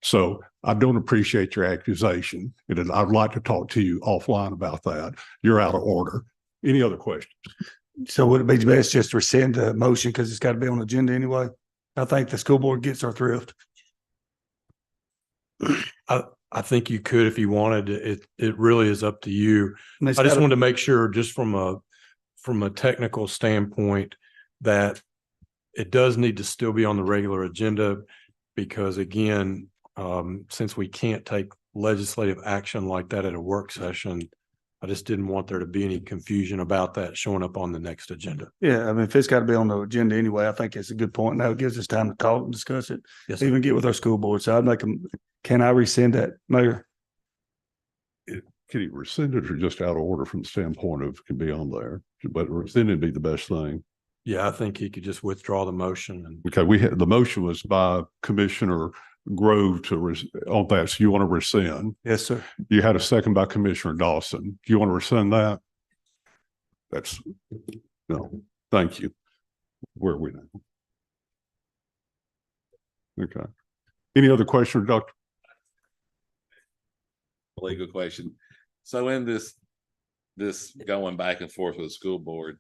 So I don't appreciate your accusation. And I'd like to talk to you offline about that. You're out of order. Any other questions? So would it be best just to rescind the motion because it's got to be on the agenda anyway? I think the school board gets our thrift. I think you could if you wanted. It really is up to you. And I it's just gotta- wanted to make sure, just from a technical standpoint, that it does need to still be on the regular agenda because, again, since we can't take legislative action like that at a work session, I just didn't want there to be any confusion about that showing up on the next agenda. Yeah, I mean, if it's got to be on the agenda anyway, I think it's a good point. Now it gives us time to talk and discuss it, Yes, even get with our school board. So I'd make them, can I rescind that, Mayor? Can you rescind it or just out of order from the standpoint of can be on there? But rescinded would be the best thing. Yeah, I think he could just withdraw the motion and Okay, the motion was by Commissioner Grove on that. So you want to rescind? Yes, sir. You had a second by Commissioner Dawson. Do you want to rescind that? No, thank you. Where are we now? Okay. Any other questions, Doctor? Legal question. So in this going back and forth with the school board,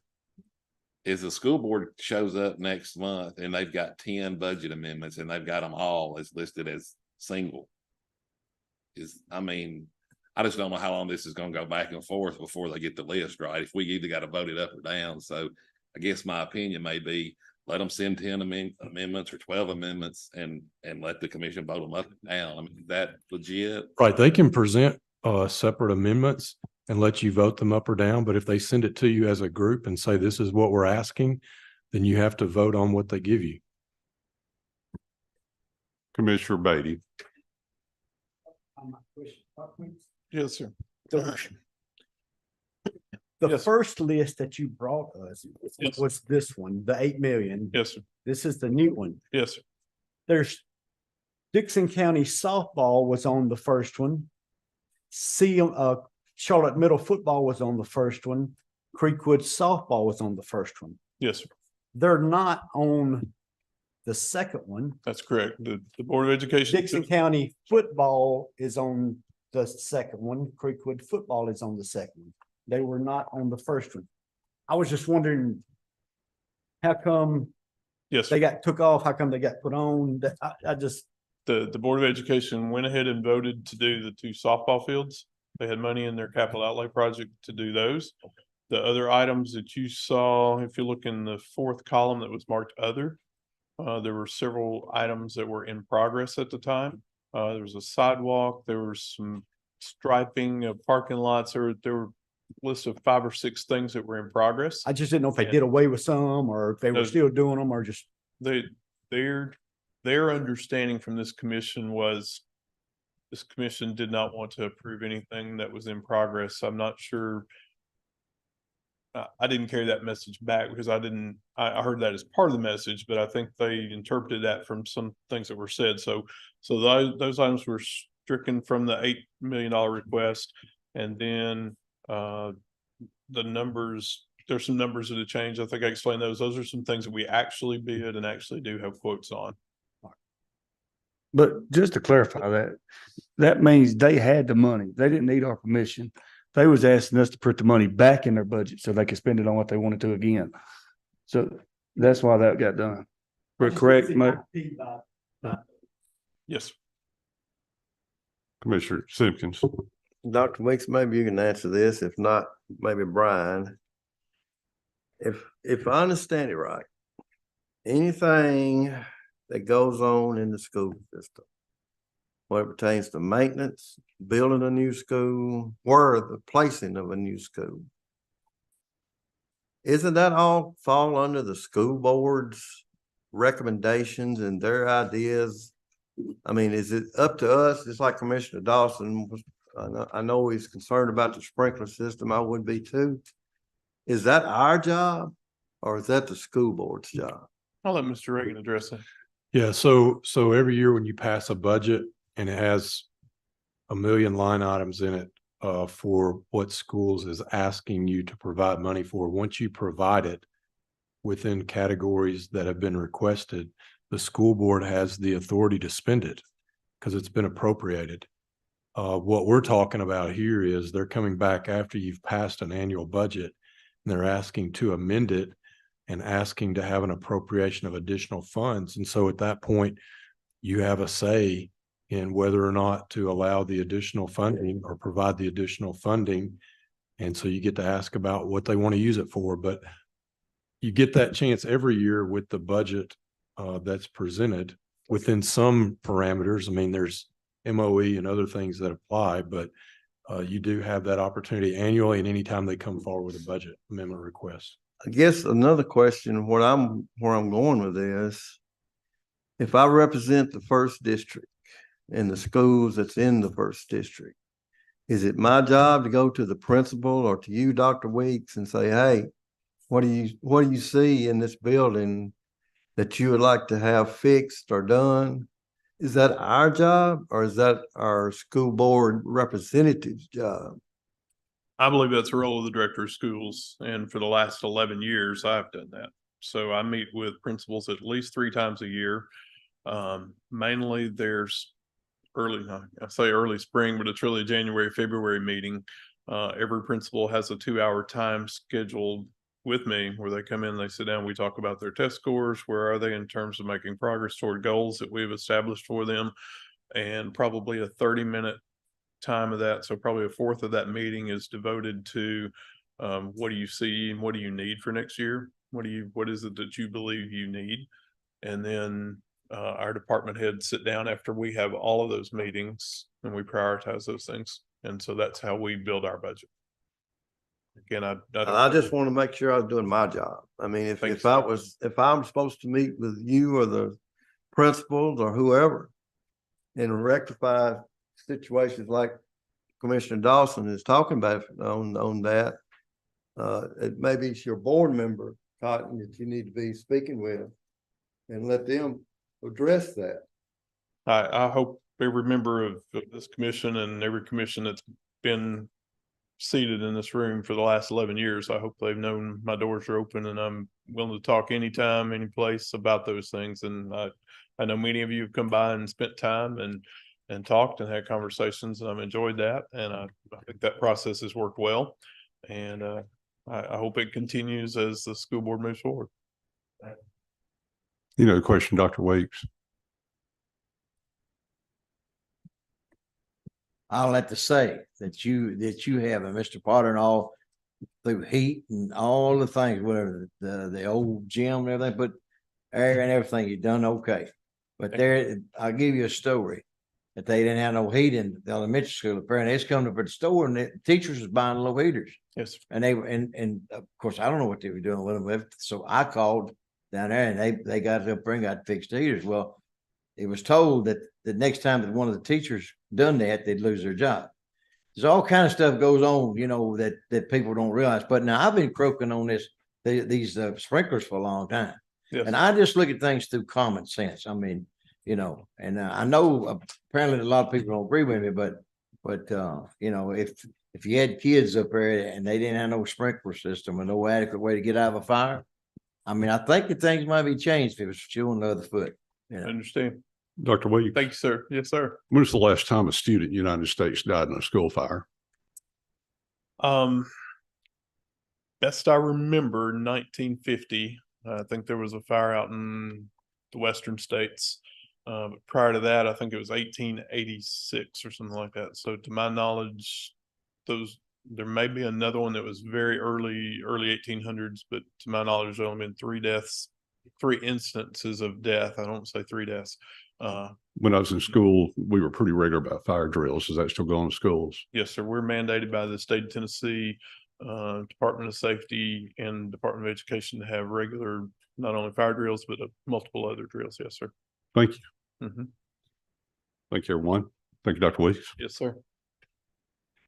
is the school board shows up next month and they've got 10 budget amendments and they've got them all as listed as single. I just don't know how long this is going to go back and forth before they get the list right. If we either got to vote it up or down. So I guess my opinion may be let them send 10 amendments or 12 amendments and let the commission vote them up and down. I mean, is that legit? right. They can present separate amendments and let you vote them up or down. But if they send it to you as a group and say, this is what we're asking, then you have to vote on what they give you. Commissioner Beatty. Yes, sir. The first list that you brought us Yes. was this one, the 8 million. Yes, sir. This is the new one. Yes, sir. There's Dickson County softball was on the first one. Charlotte Middle football was on the first one. Creekwood softball was on the first one. Yes, sir. They're not on the second one. That's correct. The Board of Education. Dickson County football is on the second one. Creekwood football is on the second one. They were not on the first one. I was just wondering how come Yes, sir. they got took off? How come they got put on? I just, The Board of Education went ahead and voted to do the 2 softball fields. They had money in their capital outlay project to do those. The other items that you saw, if you look in the 4th column that was marked other, there were several items that were in progress at the time. There was a sidewalk, there were some striping of parking lots, or there were lists of 5 or 6 things that were in progress. I just didn't know if they Yeah. did away with some or if they were Those- still doing them or just. Their understanding from this commission was this commission did not want to approve anything that was in progress. I'm not sure. I didn't carry that message back because I heard that as part of the message, but I think they interpreted that from some things that were said. So those items were stricken from the $8 million request. And then the numbers, there's some numbers that have changed. I think I explained those. Those are some things that we actually bid and actually do have quotes on. But just to clarify that means they had the money. They didn't need our permission. They was asking us to put the money back in their budget so they could spend it on what they wanted to again. So that's why that got done. We're correct, mate. Yes. Commissioner Simpkins. Dr. Weeks, maybe you can answer this. If not, maybe Brian. If I understand it right, anything that goes on in the school system, when it pertains to maintenance, building a new school, or the placing of a new school, isn't that all fall under the school board's recommendations and their ideas? I mean, is it up to us? Just like Commissioner Dawson was, I know he's concerned about the sprinkler system. I would be too. Is that our job or is that the school board's job? I'll let Mr. Reagan address that. Yeah, so every year when you pass a budget and it has a million line items in it for what schools is asking you to provide money for, once you provide it within categories that have been requested, the school board has the authority to spend it because it's been appropriated. What we're talking about here is they're coming back after you've passed an annual budget and they're asking to amend it and asking to have an appropriation of additional funds. And so at that point, you have a say in whether or not to allow the additional funding or provide the additional funding. And so you get to ask about what they want to use it for. But you get that chance every year with the budget that's presented within some parameters. I mean, there's MOE and other things that apply, but you do have that opportunity annually and anytime they come forward with a budget amendment request. I guess another question, where I'm going with this, if I represent the first district and the schools that's in the first district, is it my job to go to the principal or to you, Dr. Weeks, and say, hey, what do you see in this building that you would like to have fixed or done? Is that our job or is that our school board representative's job? I believe that's the role of the director of schools. And for the last 11 years, I've done that. So I meet with principals at least 3 times a year. Mainly there's I say early spring, but it's really a January, February meeting. Every principal has a 2-hour time scheduled with me where they come in, they sit down, we talk about their test scores, where are they in terms of making progress toward goals that we've established for them, and probably a 30-minute time of that. So probably a fourth of that meeting is devoted to what do you see and what do you need for next year? What is it that you believe you need? And then our department heads sit down after we have all of those meetings and we prioritize those things. And so that's how we build our budget. Again, I just want to make sure I was doing my job. I mean, if I'm supposed to meet with you or the principals or whoever and rectify situations like Commissioner Dawson is talking about on that, maybe it's your board member, Cotton, that you need to be speaking with and let them address that. I hope every member of this commission and every commission that's been seated in this room for the last 11 years, I hope they've known my doors are open and I'm willing to talk anytime, any place about those things. And I know many of you have come by and spent time and talked and had conversations, and I've enjoyed that. And I think that process has worked well. And I hope it continues as the school board moves forward. Question, Dr. Weeks. I'll have to say that you have, and Mr. Potter and all, through heat and all the things, whatever, the old gym and everything, but air and everything, you've done okay. But I'll give you a story. that they didn't have no heat in the elementary school. Apparently it's coming up at the store and the teachers was buying low heaters. Yes, sir. And they were, and of course, I don't know what they were doing with them. So I called down there and they got it up there and got fixed heaters. Well, it was told that the next time that one of the teachers done that, they'd lose their job. There's all kind of stuff goes on, you know, that people don't realize. But now I've been croaking on these sprinklers for a long time. Yes. And I just look at things through common sense. I mean, you know, and I know apparently a lot of people don't agree with me, but you know, if you had kids up there and they didn't have no sprinkler system or no adequate way to get out of a fire, I mean, I think that things might be changed if it was shoe on the other foot. You I know? understand. Dr. Williams, Thank you, sir. Yes, sir. when was the last time a student in the United States died in a school fire? Best I remember, 1950. I think there was a fire out in the western states. But prior to that, I think it was 1886 or something like that. So to my knowledge, there may be another one that was very early 1800s, but to my knowledge, there's only been 3 instances of death. I don't say 3 deaths. When I was in school, we were pretty regular about fire drills. Is that still going to schools? Yes, sir. We're mandated by the state of Tennessee, Department of Safety and Department of Education to have regular, not only fire drills, but multiple other drills. Yes, sir. Thank you. Mhm. Thank you, everyone. Thank you, Dr. Williams. Yes, sir.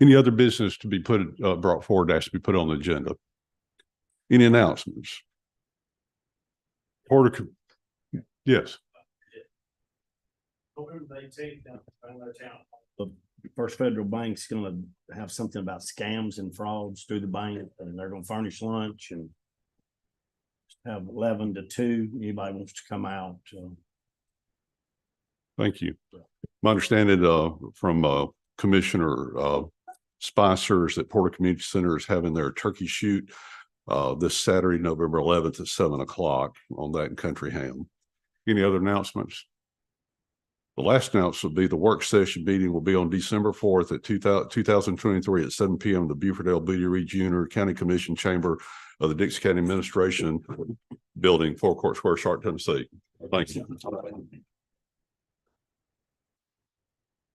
Any other business to be brought forward that has to be put on the agenda? Any announcements? Yes. November 18th, the First Federal Bank's gonna have something about scams and frauds through the bank, and they're gonna furnish lunch and have 11 to 2. Anybody wants to come out. Thank you. My understanding from Commissioner Spicer is that Porter Community Center is having their turkey shoot this Saturday, November 11th at 7 o'clock on that in Country Ham. Any other announcements? The last announcement will be the work session meeting will be on December 4th at 2023 at 7 p.m. in the Buford L. Booty Reed Jr. County Commission Chamber of the Dickson County Administration Building, Four Court Square, Sharp, Tennessee. Thank you.